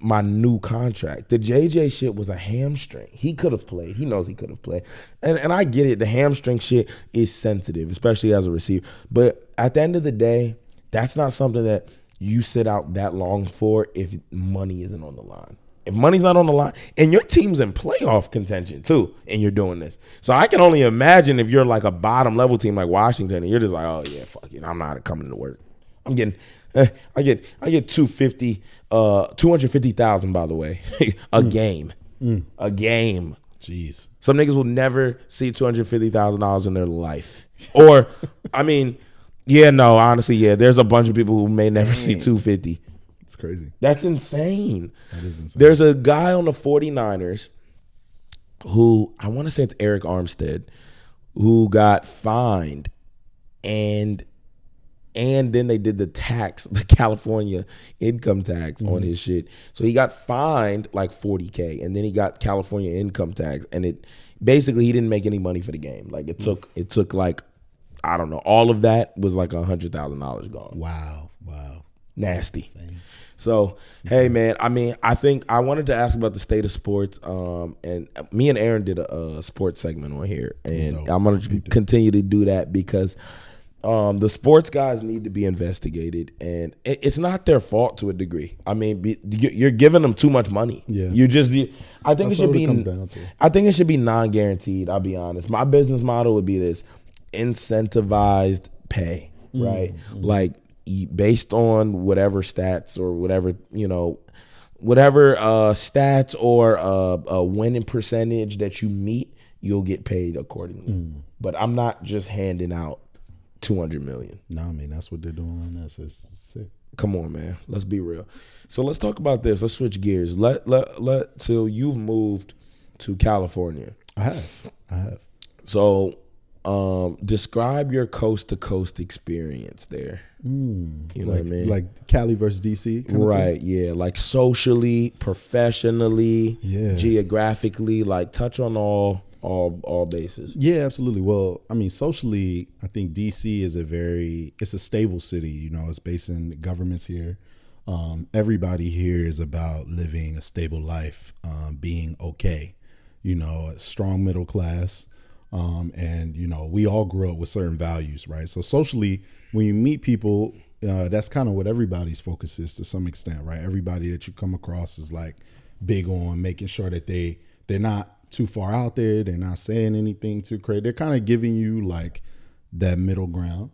my new contract. The JJ shit was a hamstring. He could have played. He knows he could have played. And I get it. The hamstring shit is sensitive, especially as a receiver. But at the end of the day, that's not something that you sit out that long for if money isn't on the line. If money's not on the line, and your team's in playoff contention too, and you're doing this. So I can only imagine if you're a bottom level team like Washington, and you're just oh yeah, fuck it, I'm not coming to work. I'm getting, I get 250,000 by the way, a game. A game. Jeez. Some niggas will never see $250,000 in their life. Or, I mean, honestly, there's a bunch of people who may never see 250. It's crazy. That's insane. That is insane. There's a guy on the 49ers who, I want to say it's Eric Armstead, who got fined, and then they did the California income tax on his shit. So he got fined $40K, and then he got California income tax, and it basically he didn't make any money for the game. It took I don't know, all of that was $100,000 gone. Wow. Nasty. So, hey man, I mean, I think I wanted to ask about the state of sports. And me and Aaron did a sports segment on here, and I'm going to continue to do that because the sports guys need to be investigated, and it's not their fault to a degree. I mean, you're giving them too much money. Yeah. I think That's it should be. comes down to. I think it should be non-guaranteed. I'll be honest. My business model would be this: incentivized pay, right? Like based on whatever stats or whatever whatever stats or a winning percentage that you meet, you'll get paid accordingly. But I'm not just handing out 200 million. No, I mean that's what they're doing. That's sick. Come on, man. Let's be real. So let's talk about this. Let's switch gears. So you've moved to California. I have. So describe your coast to coast experience there. You know what I mean? Like Cali versus DC? Right, yeah. Like socially, professionally, geographically, like touch on all bases. Yeah, absolutely. Well, I mean, socially, I think DC is it's a stable city. You know, it's based in governments here. Everybody here is about living a stable life, being okay. You know, a strong middle class. And, you know, we all grew up with certain values, right? So socially, when you meet people, that's kind of what everybody's focus is to some extent, right? Everybody that you come across is like big on making sure that they're not too far out there. They're not saying anything too crazy. They're kind of giving you like that middle ground.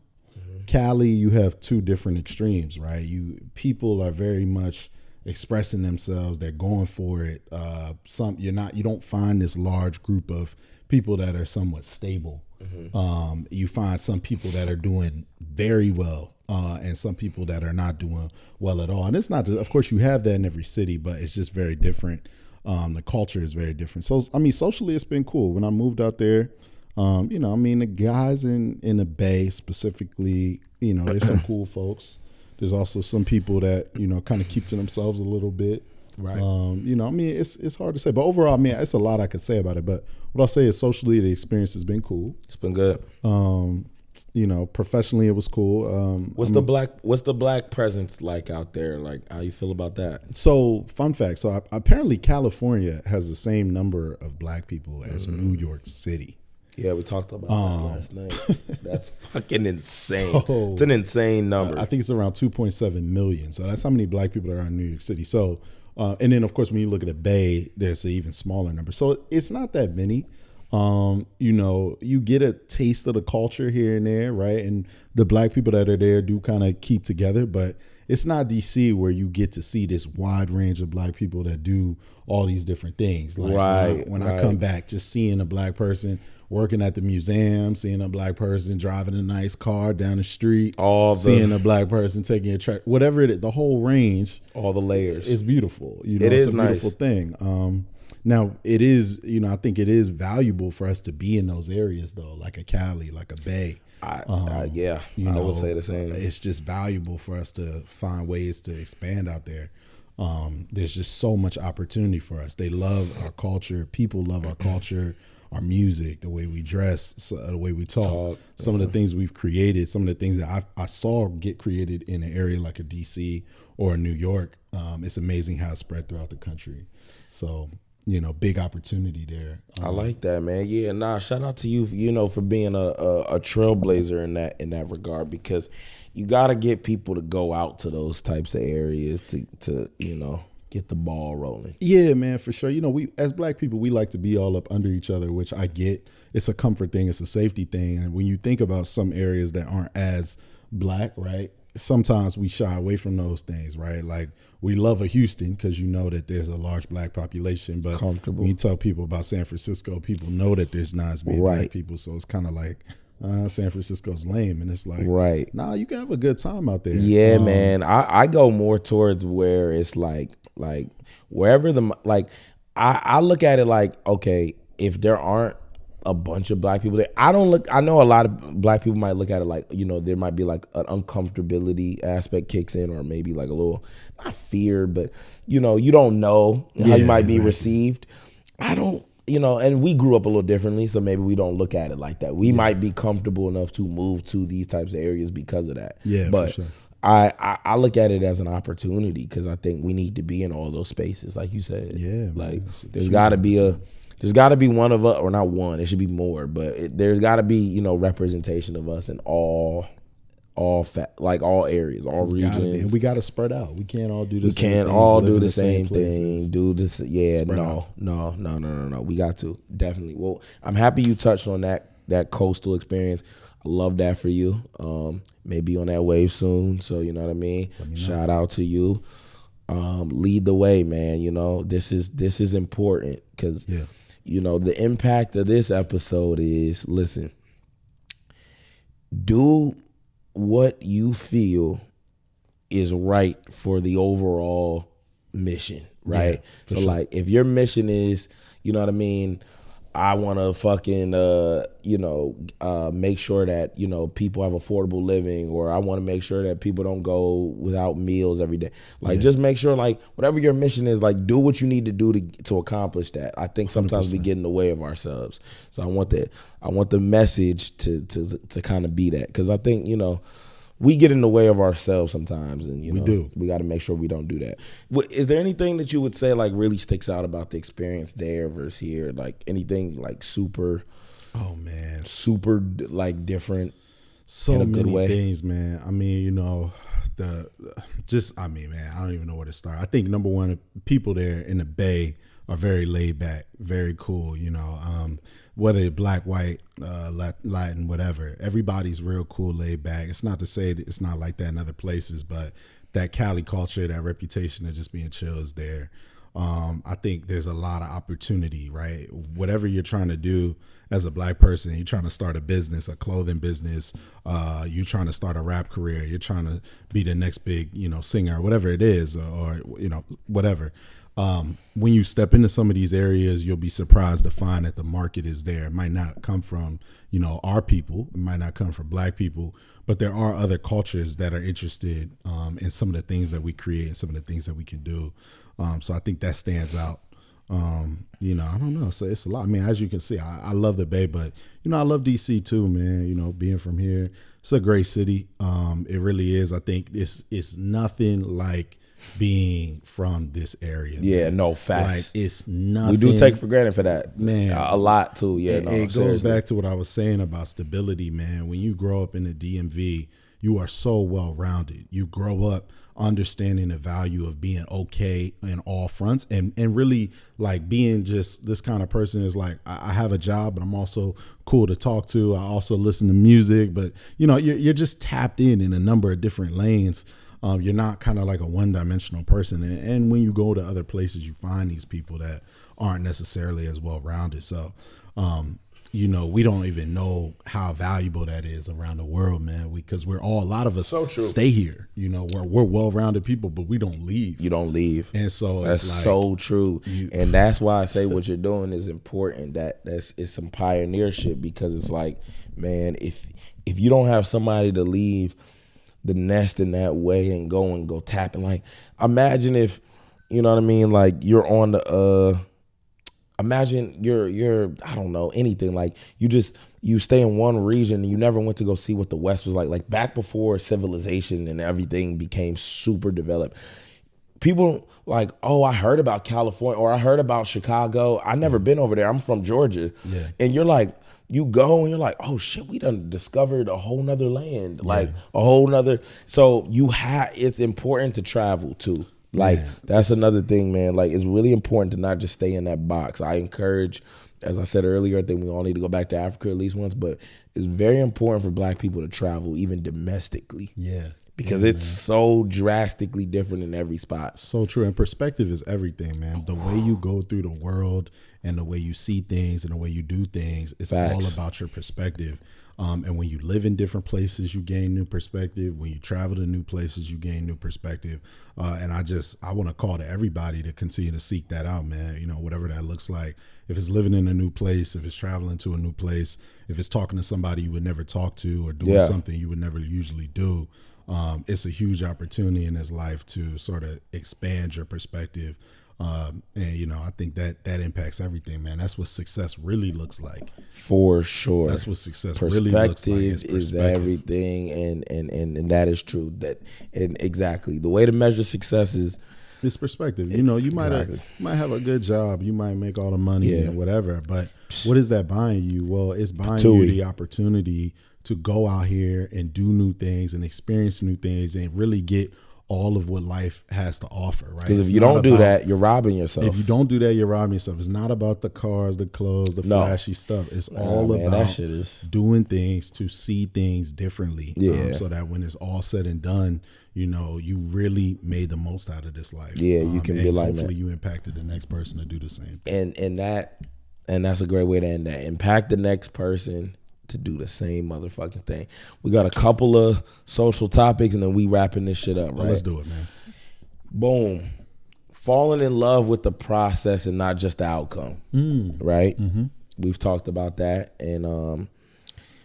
Cali, you have two different extremes, right? People are very much expressing themselves. They're going for it. You don't find this large group of people that are somewhat stable. You find some people that are doing very well, and some people that are not doing well at all. And it's not just, of course, you have that in every city, but it's just very different. The culture is very different. So, I mean, socially, it's been cool. When I moved out there, you know, I mean, the guys in the Bay specifically, you know, there's some cool folks. There's also some people that, you know, kind of keep to themselves a little bit. Right. You know, I mean, it's hard to say, but overall, I mean, it's a lot I could say about it. But what I'll say is socially, the experience has been cool. It's been good. You know, professionally, it was cool. What's the black presence like out there? Like, how you feel about that? So, fun fact. So, apparently, California has the same number of black people as New York City. Yeah, we talked about that last night. That's fucking insane. So, it's an insane number. I think it's around 2.7 million. So that's how many black people there are in New York City. So, and then of course, when you look at the Bay, there's an even smaller number. So it's not that many. You know, you get a taste of the culture here and there, right? And the black people that are there do kind of keep together, but it's not DC where you get to see this wide range of black people that do all these different things. Like when I come back, just seeing a black person working at the museum, seeing a black person driving a nice car down the street, seeing a black person taking a track, whatever it is, the whole range, all the layers, is beautiful. You know, it's a beautiful thing. Now it is, you know, I think it is valuable for us to be in those areas though, like a Cali, like a Bay. I would say the same. It's just valuable for us to find ways to expand out there. There's just so much opportunity for us. They love our culture. People love our culture, our music, the way we dress, the way we talk. Some of the things we've created, some of the things that I saw get created in an area like a DC or a New York. It's amazing how it's spread throughout the country. So, you know, big opportunity there. I like that, man. Yeah, shout out to you, you know, for being a trailblazer in that regard, because you got to get people to go out to those types of areas to you know, get the ball rolling. Yeah, man, for sure. You know, we as black people, we like to be all up under each other, which I get. It's a comfort thing. It's a safety thing. And when you think about some areas that aren't as black, right, sometimes we shy away from those things, right? Like we love a Houston because you know that there's a large black population, but when you tell people about San Francisco, people know that there's not as many black people. So it's kind of like San Francisco's lame, and it's like, nah, you can have a good time out there. Yeah, man. I go more towards where it's like wherever I look at it like, okay, if there aren't a bunch of black people there, I know a lot of black people might look at it like, you know, there might be like an uncomfortability aspect kicks in, or maybe like a little, not fear, but you know, you don't know how you might be received. I don't, you know, and we grew up a little differently, so maybe we don't look at it like that. We might be comfortable enough to move to these types of areas because of that. Yeah, but for sure. I look at it as an opportunity because I think we need to be in all those spaces, like you said. Yeah, like there's got to be one of us, or not one, it should be more, but there's got to be, you know, representation of us in all all areas, all regions. And we got to spread out. We can't all do the same thing. We can't all do the same thing. Do this. Yeah, no. We got to definitely. Well, I'm happy you touched on that coastal experience. I love that for you. Maybe on that wave soon. So you know what I mean. Shout out to you. Lead the way, man. You know, this is important because you know the impact of this episode is, listen, do what you feel is right for the overall mission, right? So sure. Like if your mission is, you know what I mean, I want to fucking make sure that, you know, people have affordable living, or I want to make sure that people don't go without meals every day. Like just make sure, like whatever your mission is, like do what you need to do to accomplish that. I think sometimes 100%. We get in the way of ourselves. So I want the message to kind of be that, because I think, you know, we get in the way of ourselves sometimes, and we got to make sure we don't do that. Is there anything that you would say like really sticks out about the experience there versus here? Like anything like super like different? So in a many good way? Things, man. I mean, you know, man, I don't even know where to start. I think number one, people there in the Bay are very laid back, very cool. You know, whether it's black, white, Latin, whatever, everybody's real cool, laid back. It's not to say that it's not like that in other places, but that Cali culture, that reputation of just being chill is there. I think there's a lot of opportunity, right? Whatever you're trying to do as a black person, you're trying to start a business, a clothing business, you're trying to start a rap career, you're trying to be the next big, you know, singer, whatever it is, or you know, whatever. When you step into some of these areas, you'll be surprised to find that the market is there. It might not come from, you know, our people. It might not come from black people, but there are other cultures that are interested in some of the things that we create and some of the things that we can do. So I think that stands out. You know, I don't know. So it's a lot. I mean, as you can see, I love the Bay, but, you know, I love DC too, man. You know, being from here, it's a great city. It really is. I think it's nothing like being from this area. Yeah, man. No, facts. Like it's nothing. We do take for granted for that, man. A lot too. Yeah, it goes back to what I was saying about stability, man. When you grow up in the DMV, you are so well rounded. You grow up understanding the value of being okay in all fronts, and really like being just this kind of person is like, I have a job, but I'm also cool to talk to. I also listen to music, but you know, you're just tapped in a number of different lanes. You're not kind of like a one-dimensional person. And when you go to other places, you find these people that aren't necessarily as well-rounded. So, you know, we don't even know how valuable that is around the world, man, because a lot of us stay here. You know, we're well-rounded people, but we don't leave. You don't leave. And so that's it's like, so true. And that's why I say what you're doing is important. It's some pioneership, because it's like, man, if you don't have somebody to leave the nest in that way and go tapping, like imagine if, you know what I mean, like you're on the imagine you're I don't know, anything, like you stay in one region and you never went to go see what the West was like back before civilization and everything became super developed. People like, oh, I heard about California, or I heard about Chicago. I never been over there. I'm from Georgia. Yeah. And you're like, you go and you're like, oh shit, we done discovered a whole nother land, like a whole nother. So it's important to travel too. Like that's another thing, man. Like it's really important to not just stay in that box. I encourage, as I said earlier, I think we all need to go back to Africa at least once, but it's very important for black people to travel even domestically. Yeah. Because it's so drastically different in every spot. So true. And perspective is everything, man. The way you go through the world and the way you see things and the way you do things, it's all about your perspective. And when you live in different places, you gain new perspective. When you travel to new places, you gain new perspective. And I want to call to everybody to continue to seek that out, man. You know, whatever that looks like. If it's living in a new place, if it's traveling to a new place, if it's talking to somebody you would never talk to, or doing something you would never usually do. It's a huge opportunity in this life to sort of expand your perspective. And, you know, I think that impacts everything, man. That's what success really looks like. For sure. That's what success really looks like. Is everything. And that is true. And exactly. The way to measure success is it's perspective. You know, you might have a good job. You might make all the money and whatever. But what is that buying you? Well, it's buying you the opportunity to go out here and do new things and experience new things and really get all of what life has to offer, right? Because if you don't do that, you're robbing yourself. If you don't do that, you're robbing yourself. It's not about the cars, the clothes, the flashy stuff. It's all about that shit is doing things to see things differently. Yeah. So that when it's all said and done, you know, you really made the most out of this life. Yeah, you can be like that. Hopefully you impacted the next person to do the same thing. And that's a great way to end that. Impact the next person to do the same motherfucking thing. We got a couple of social topics and then we wrapping this shit up, right? Well, let's do it, man. Boom. Falling in love with the process and not just the outcome, right? Mm-hmm. We've talked about that. And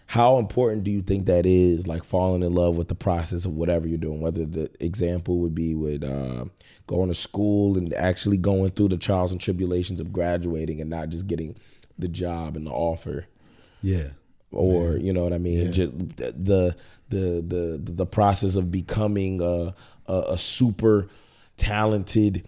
how important do you think that is, like falling in love with the process of whatever you're doing, whether the example would be with going to school and actually going through the trials and tribulations of graduating and not just getting the job and the offer. Yeah. Or you know what I mean, yeah. Just the process of becoming a super talented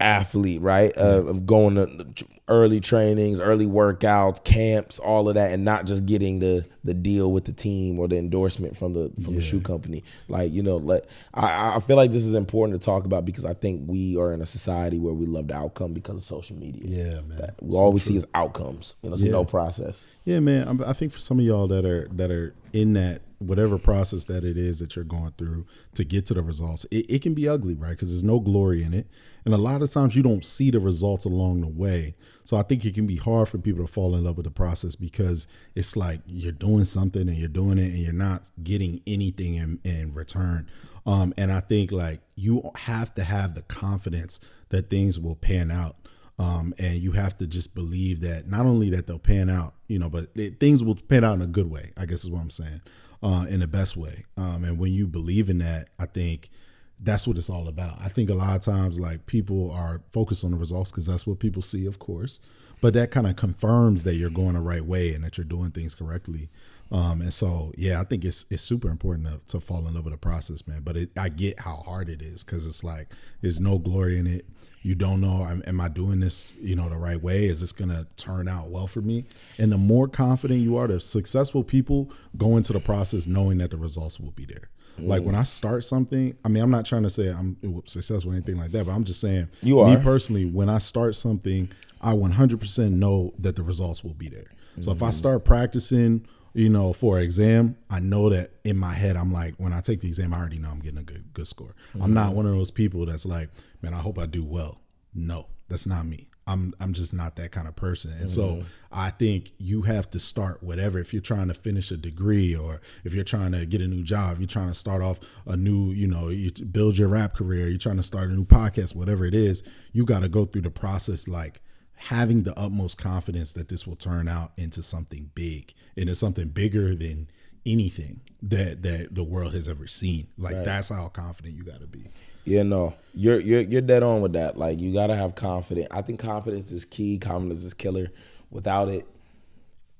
athlete, right? Of going to early trainings, early workouts, camps, all of that, and not just getting the deal with the team or the endorsement from the shoe company. Like, you know, I feel like this is important to talk about because I think we are in a society where we love the outcome because of social media. Yeah, man. All we see is outcomes. You know, so no process. Yeah, man. I think for some of y'all that are in that whatever process that it is that you're going through to get to the results, it can be ugly, right? Because there's no glory in it. And a lot of times you don't see the results along the way. So I think it can be hard for people to fall in love with the process because it's like you're doing something and you're doing it and you're not getting anything in return. And I think like you have to have the confidence that things will pan out. And you have to just believe that not only that they'll pan out, you know, but things will pan out in a good way, I guess is what I'm saying, in the best way. And when you believe in that, I think that's what it's all about. I think a lot of times like people are focused on the results because that's what people see, of course, but that kind of confirms that you're going the right way and that you're doing things correctly. And so, yeah, I think it's super important to fall in love with the process, man. But I get how hard it is because it's like there's no glory in it. You don't know, am I doing this, you know, the right way? Is this going to turn out well for me? And the more confident you are, the successful people go into the process knowing that the results will be there. Like when I start something, I mean, I'm not trying to say I'm successful or anything like that, but I'm just saying, me personally, when I start something, I 100% know that the results will be there. So if I start practicing, you know, for an exam, I know that in my head, I'm like, when I take the exam, I already know I'm getting a good score. I'm not one of those people that's like, man, I hope I do well. No, that's not me. I'm just not that kind of person. And so I think you have to start whatever. If you're trying to finish a degree or if you're trying to get a new job, you're trying to start off a new, you know, you build your rap career, you're trying to start a new podcast, whatever it is, you got to go through the process like having the utmost confidence that this will turn out into something big and it's something bigger than anything that the world has ever seen. Like that's how confident you got to be. Yeah, no, you're dead on with that. Like you gotta have confidence. I think confidence is key. Confidence is killer. Without it,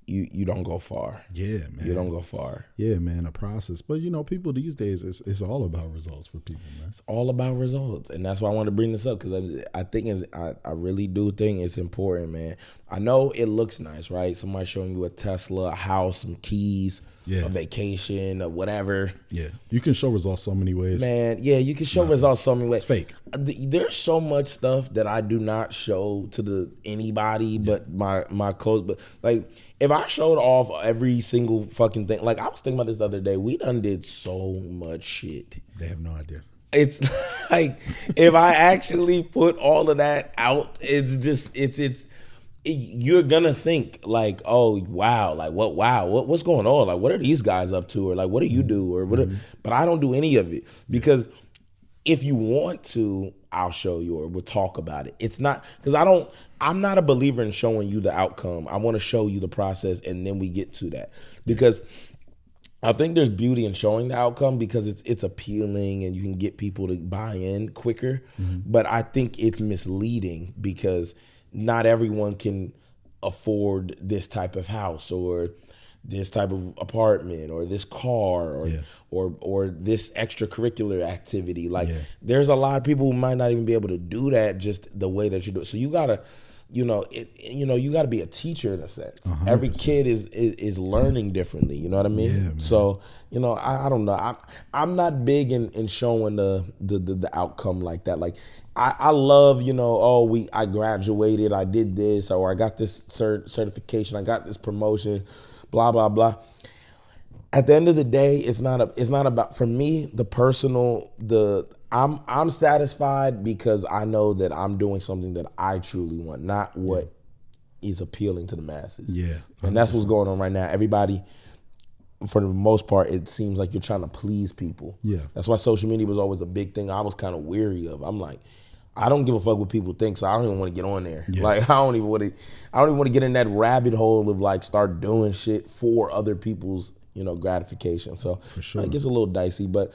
you don't go far. Yeah, man. You don't go far. Yeah, man, a process. But you know, people these days, it's all about results for people, man. It's all about results, and that's why I want to bring this up because I really do think it's important, man. I know it looks nice, right? Somebody showing you a Tesla, a house, some keys, a vacation, or whatever. Yeah, you can show results so many ways, man. Yeah, you can show results so many ways. It's fake. There's so much stuff that I do not show to anybody but my close. But like, if I showed off every single fucking thing, like I was thinking about this the other day, we done did so much shit. They have no idea. It's like if I actually put all of that out, it's just you're gonna think like, oh wow, like what's going on? Like what are these guys up to? Or like what do you do? Or what? But I don't do any of it because if you want to, I'll show you or we'll talk about it. It's not because I'm not a believer in showing you the outcome. I want to show you the process and then we get to that because I think there's beauty in showing the outcome because it's appealing and you can get people to buy in quicker. But I think it's misleading because not everyone can afford this type of house or this type of apartment or this car or this extracurricular activity. Like there's a lot of people who might not even be able to do that just the way that you do it. So you gotta you got to be a teacher in a sense. 100%. Every kid is learning differently. You know what I mean? Yeah, man. So, I don't know. I'm not big in showing the outcome like that. Like, I love, I graduated, I did this, or I got this certification, I got this promotion, blah, blah, blah. At the end of the day, it's not about, for me, the personal, I'm satisfied because I know that I'm doing something that I truly want, not what is appealing to the masses. Yeah. 100%. And that's what's going on right now. Everybody, for the most part, it seems like you're trying to please people. Yeah. That's why social media was always a big thing I was kind of weary of. I'm like, I don't give a fuck what people think, so I don't even want to get on there. Yeah. Like, I don't even want to get in that rabbit hole of like start doing shit for other people's, gratification. So for sure, it gets a little dicey, but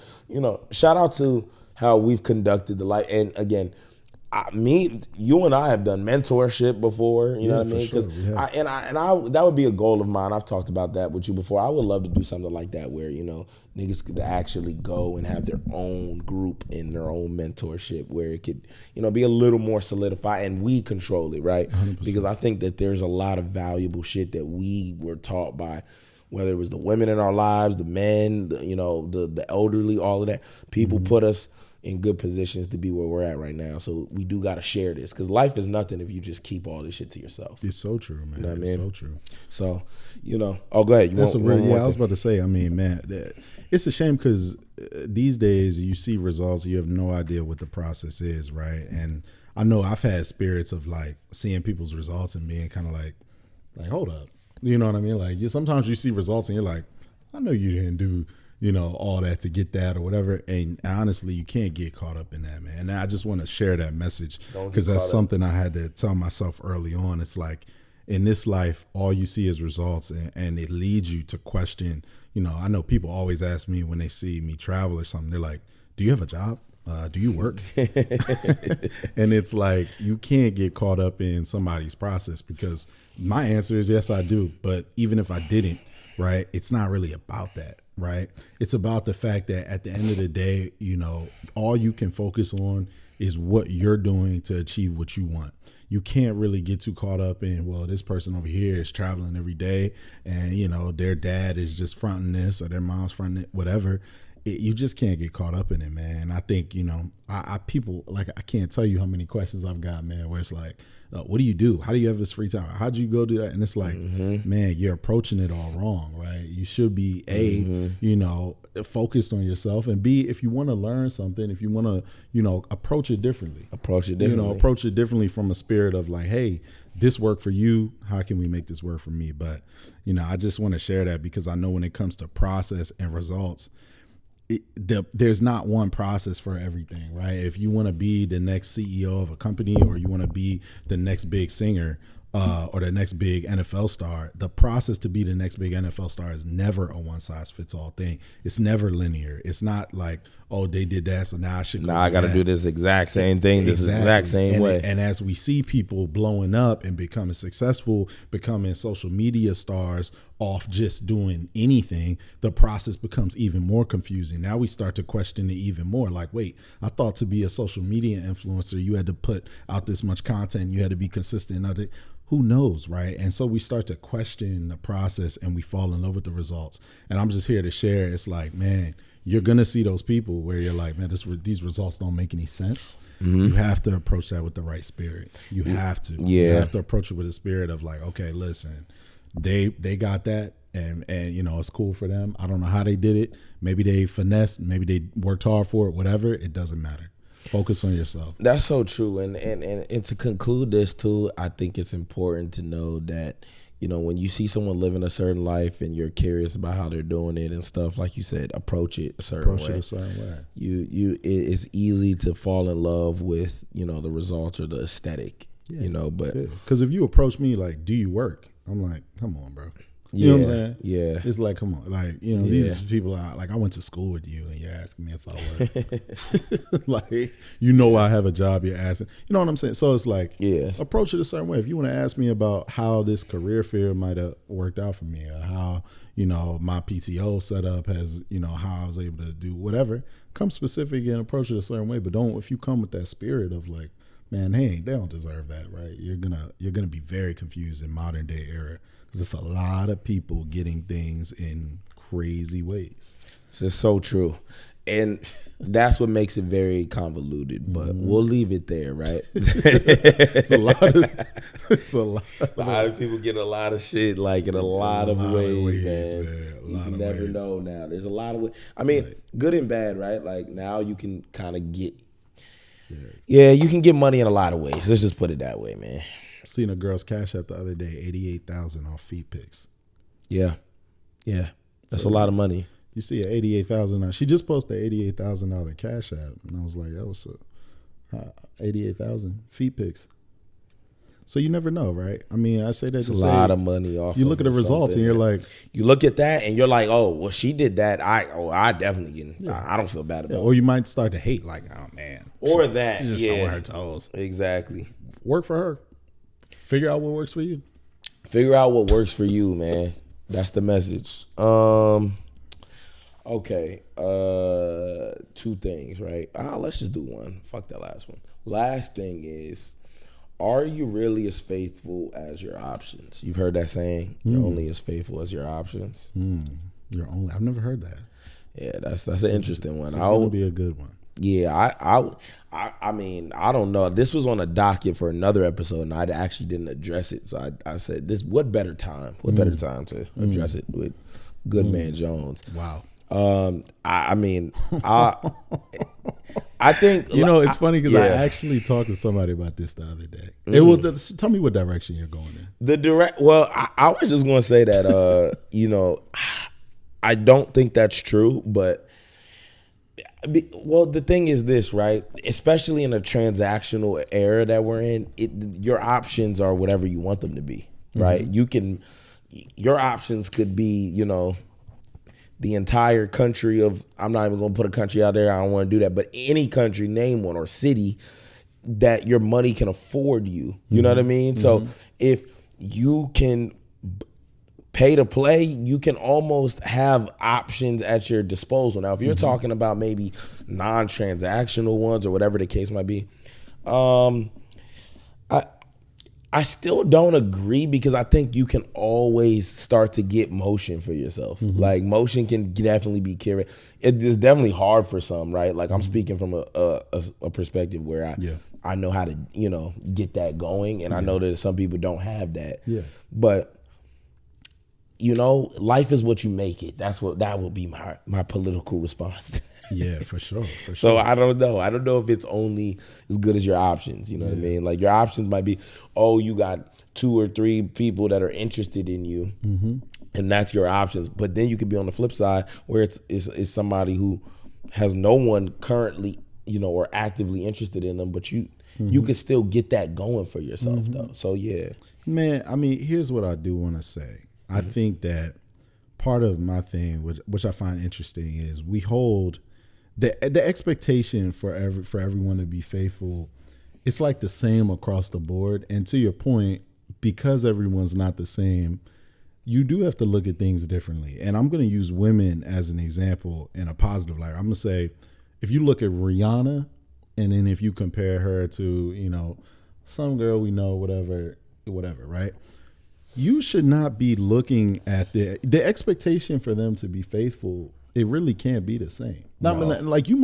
shout out to how we've conducted the life. And again, you and I have done mentorship before. You know what I mean? Because that would be a goal of mine. I've talked about that with you before. I would love to do something like that where niggas could actually go and have their own group and their own mentorship where it could be a little more solidified and we control it, right? 100%. Because I think that there's a lot of valuable shit that we were taught by, whether it was the women in our lives, the men, the elderly, all of that. People put us in good positions to be where we're at right now. So we do got to share this, because life is nothing if you just keep all this shit to yourself. It's so true, man. What I mean? It's so true. So, go ahead. I was about to say, I mean, man, it's a shame because these days you see results, you have no idea what the process is, right? And I know I've had spirits of like seeing people's results and being kind of like, hold up. You know what I mean? Like, sometimes you see results and you're like, I know you didn't do, all that to get that or whatever. And honestly, you can't get caught up in that, man. And I just want to share that message because that's something I had to tell myself early on. It's like, in this life, all you see is results, and it leads you to question. I know people always ask me when they see me travel or something, they're like, do you have a job? Do you work? And it's like, you can't get caught up in somebody's process, because my answer is yes, I do. But even if I didn't, right, it's not really about that, right? It's about the fact that at the end of the day, all you can focus on is what you're doing to achieve what you want. You can't really get too caught up in, well, this person over here is traveling every day and, their dad is just fronting this or their mom's fronting it, whatever. You just can't get caught up in it, man. I think, people, like, I can't tell you how many questions I've got, man, where it's like, what do you do? How do you have this free time? How'd you go do that? And it's like, man, you're approaching it all wrong, right? You should be focused on yourself, and B, if you want to learn something, if you want to, approach it differently. Approach it differently from a spirit of like, hey, this worked for you. How can we make this work for me? But, I just want to share that because I know when it comes to process and results, there's not one process for everything, right? If you want to be the next CEO of a company, or you want to be the next big singer, or the next big NFL star, the process to be the next big NFL star is never a one size fits all thing. It's never linear. It's not like, oh, they did that, so now I should go. I got to do this exact same thing, this exact same way. And as we see people blowing up and becoming successful, becoming social media stars off just doing anything, the process becomes even more confusing. Now we start to question it even more. Like, wait, I thought to be a social media influencer, you had to put out this much content, you had to be consistent. Who knows, right? And so we start to question the process and we fall in love with the results. And I'm just here to share. It's like, man, you're going to see those people where you're like, man, these results don't make any sense. You have to approach that with the right spirit. You have to. You have to approach it with a spirit of like, okay, listen, they got that. And it's cool for them. I don't know how they did it. Maybe they finessed, maybe they worked hard for it, whatever. It doesn't matter. Focus on yourself. That's so true. And to conclude this too, I think it's important to know that, when you see someone living a certain life and you're curious about how they're doing it and stuff, like you said, approach it a certain way. It's easy to fall in love with, the results or the aesthetic, but because if you approach me like, do you work? I'm like, come on, bro. You know what I'm saying? Yeah. It's like, come on. Like, these people are like, I went to school with you and you're asking me if I work. Like, I have a job, you're asking. You know what I'm saying? So it's like, approach it a certain way. If you want to ask me about how this career field might have worked out for me, or how, my PTO setup has, how I was able to do whatever, come specific and approach it a certain way. But if you come with that spirit of like, man, they don't deserve that, right? You're gonna be very confused in modern day era because it's a lot of people getting things in crazy ways. This is so true. And that's what makes it very convoluted, but we'll leave it there, right? It's a lot of people get a lot of shit, like in a lot of ways, man. You never know now. There's a lot of ways. I mean, good and bad, right? Like now you can kind of get, you can get money in a lot of ways. Let's just put it that way, man. Seen a girl's Cash App the other day, $88,000 off feet pics. Yeah. That's a lot of money. You see an $88,000. She just posted $88,000 Cash App, and I was like, "That was $88,000 feet pics." So you never know, right? I mean, I say that it's a lot of money off. You look at the results, and you're like, you look at that, and you're like, "Oh, well, she did that. I definitely get. I don't feel bad about it." Or you might start to hate, like, "Oh man," or that. She's just showing her toes. Exactly. Work for her. Figure out what works for you. Figure out what works for you, man. That's the message. Okay, 2 things, right? Let's just do one. Fuck that last one. Last thing is, are you really as faithful as your options? You've heard that saying, you're only as faithful as your options. I've never heard that. Yeah, that's an interesting one. It's going to be a good one. Yeah, I mean, I don't know. This was on a docket for another episode, and I actually didn't address it. So I said, what better time to address it with Goodman Jones? Wow. I mean, I think it's funny because I actually talked to somebody about this the other day. Tell me what direction you're going in. Well, I was just going to say that I don't think that's true, but the thing is this, right? Especially in a transactional era that we're in, your options are whatever you want them to be, right? Your options could be, the entire country of, I'm not even going to put a country out there, I don't want to do that, but any country, name one, or city that your money can afford you. You know what I mean? So if you can pay to play, you can almost have options at your disposal. Now, if you're talking about maybe non-transactional ones or whatever the case might be, I still don't agree, because I think you can always start to get motion for yourself. Like motion can definitely be curated. It is definitely hard for some, right? Like I'm speaking from a perspective where I know how to, get that going, and I know that some people don't have that. Yeah. But life is what you make it. That will be my political response. Yeah, for sure. So I don't know. I don't know if it's only as good as your options. You know what I mean? Like your options might be, you got 2 or 3 people that are interested in you, and that's your options. But then you could be on the flip side where it's somebody who has no one currently, or actively interested in them, but you could still get that going for yourself though. So yeah, man. I mean, here's what I do want to say. I think that part of my thing, which I find interesting, is we hold the expectation for everyone to be faithful. It's like the same across the board. And to your point, because everyone's not the same, you do have to look at things differently. And I'm going to use women as an example in a positive light. I'm going to say, if you look at Rihanna, and then if you compare her to, some girl we know, whatever, right? You should not be looking at the expectation for them to be faithful. It really can't be the same. No. Like you're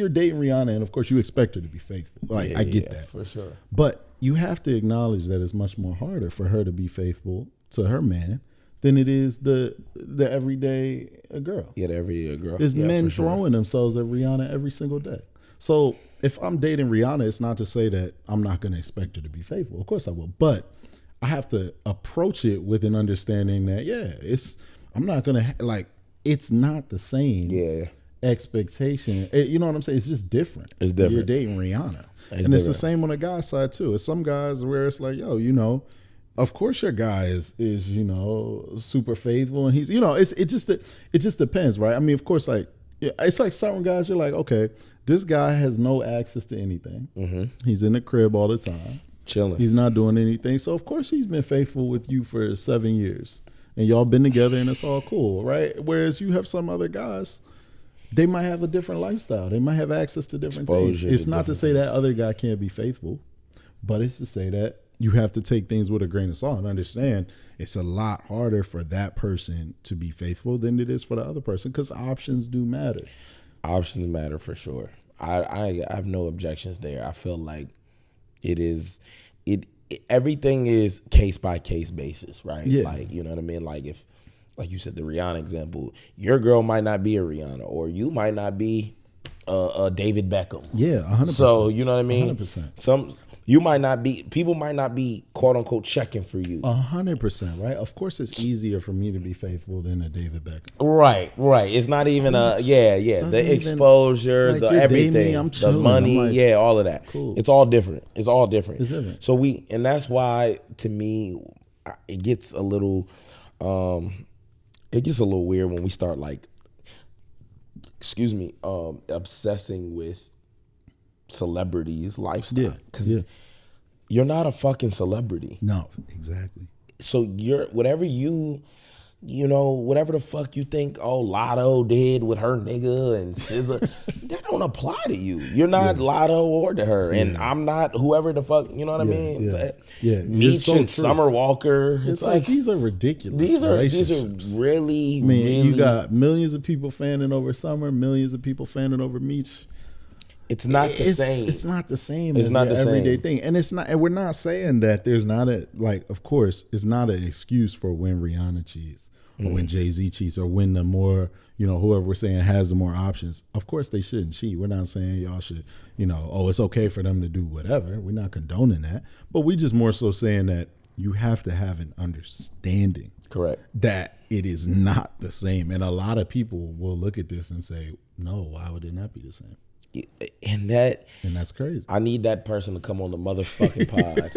dating Rihanna, and of course you expect her to be faithful. Like I get that for sure. But you have to acknowledge that it's much more harder for her to be faithful to her man than it is the everyday girl. Yeah, the everyday girl. There's men throwing themselves at Rihanna every single day. So if I'm dating Rihanna, it's not to say that I'm not going to expect her to be faithful. Of course I will, but I have to approach it with an understanding that I'm not going to it's not the same expectation. You know what I'm saying? It's just different. It's different. You're dating Rihanna. It's the same on the guy side too. It's some guys where it's like, of course your guy is super faithful, and he's it just depends, right? I mean, of course, like it's like certain guys you're like, okay, this guy has no access to anything. He's in the crib all the time. Chilling. He's not doing anything. So of course he's been faithful with you for 7 years. And y'all been together and it's all cool, right? Whereas you have some other guys, they might have a different lifestyle. They might have access to different things. It's not to say that other guy can't be faithful. But it's to say that you have to take things with a grain of salt and understand it's a lot harder for that person to be faithful than it is for the other person, because options do matter. Options matter for sure. I have no objections there. I feel like everything is case by case basis, right? Yeah. Like, you know what I mean? Like if, like you said, the Rihanna example, your girl might not be a Rihanna, or you might not be a David Beckham. Yeah, 100%. So, you know what I mean? 100%. People might not be quote unquote checking for you. 100%, right? Of course, it's easier for me to be faithful than a David Beckham. Right. It's not even the exposure, like, the everything, I'm the money, like, all of that. Cool. It's all different. It's different. So and that's why, to me, it gets a little weird when we start obsessing with celebrities' lifestyle, because you're not a fucking celebrity. No, exactly. So you're whatever the fuck you think Lotto did with her nigga and SZA, that don't apply to you. You're not Lotto or to her, and I'm not whoever the fuck, you know what I mean? Meech and Summer Walker. It's like these are ridiculous. These are really, really. You got millions of people fanning over Summer, millions of people fanning over Meech. It's not the same. It's not the same. It's not the everyday thing, and it's not. And we're not saying that there's not of course, it's not an excuse for when Rihanna cheats or when Jay-Z cheats or when the more, whoever we're saying has the more options. Of course, they shouldn't cheat. We're not saying y'all should, it's okay for them to do whatever. We're not condoning that, but we just more so saying that you have to have an understanding, correct, that it is not the same. And a lot of people will look at this and say, no, why would it not be the same? And that's crazy. I need that person to come on the motherfucking pod.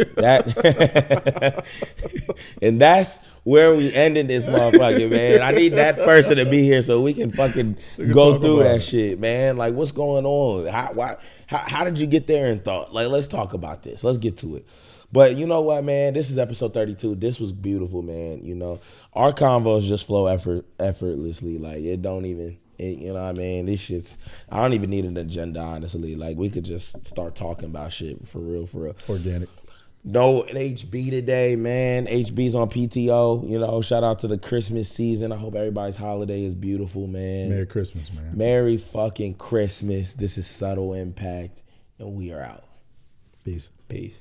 And that's where we ended this motherfucker, man. I need that person to be here so we can fucking go through that shit, man. Like, what's going on? How did you get there and thought? Like, let's talk about this. Let's get to it. But you know what, man? This is episode 32. This was beautiful, man. Our convos just flow effortlessly. Like, it don't even. You know what I mean? These shits, I don't even need an agenda, honestly. Like, we could just start talking about shit for real. Organic. No HB today, man. HB's on PTO. Shout out to the Christmas season. I hope everybody's holiday is beautiful, man. Merry Christmas, man. Merry fucking Christmas. This is Subtle Impact, and we are out. Peace. Peace.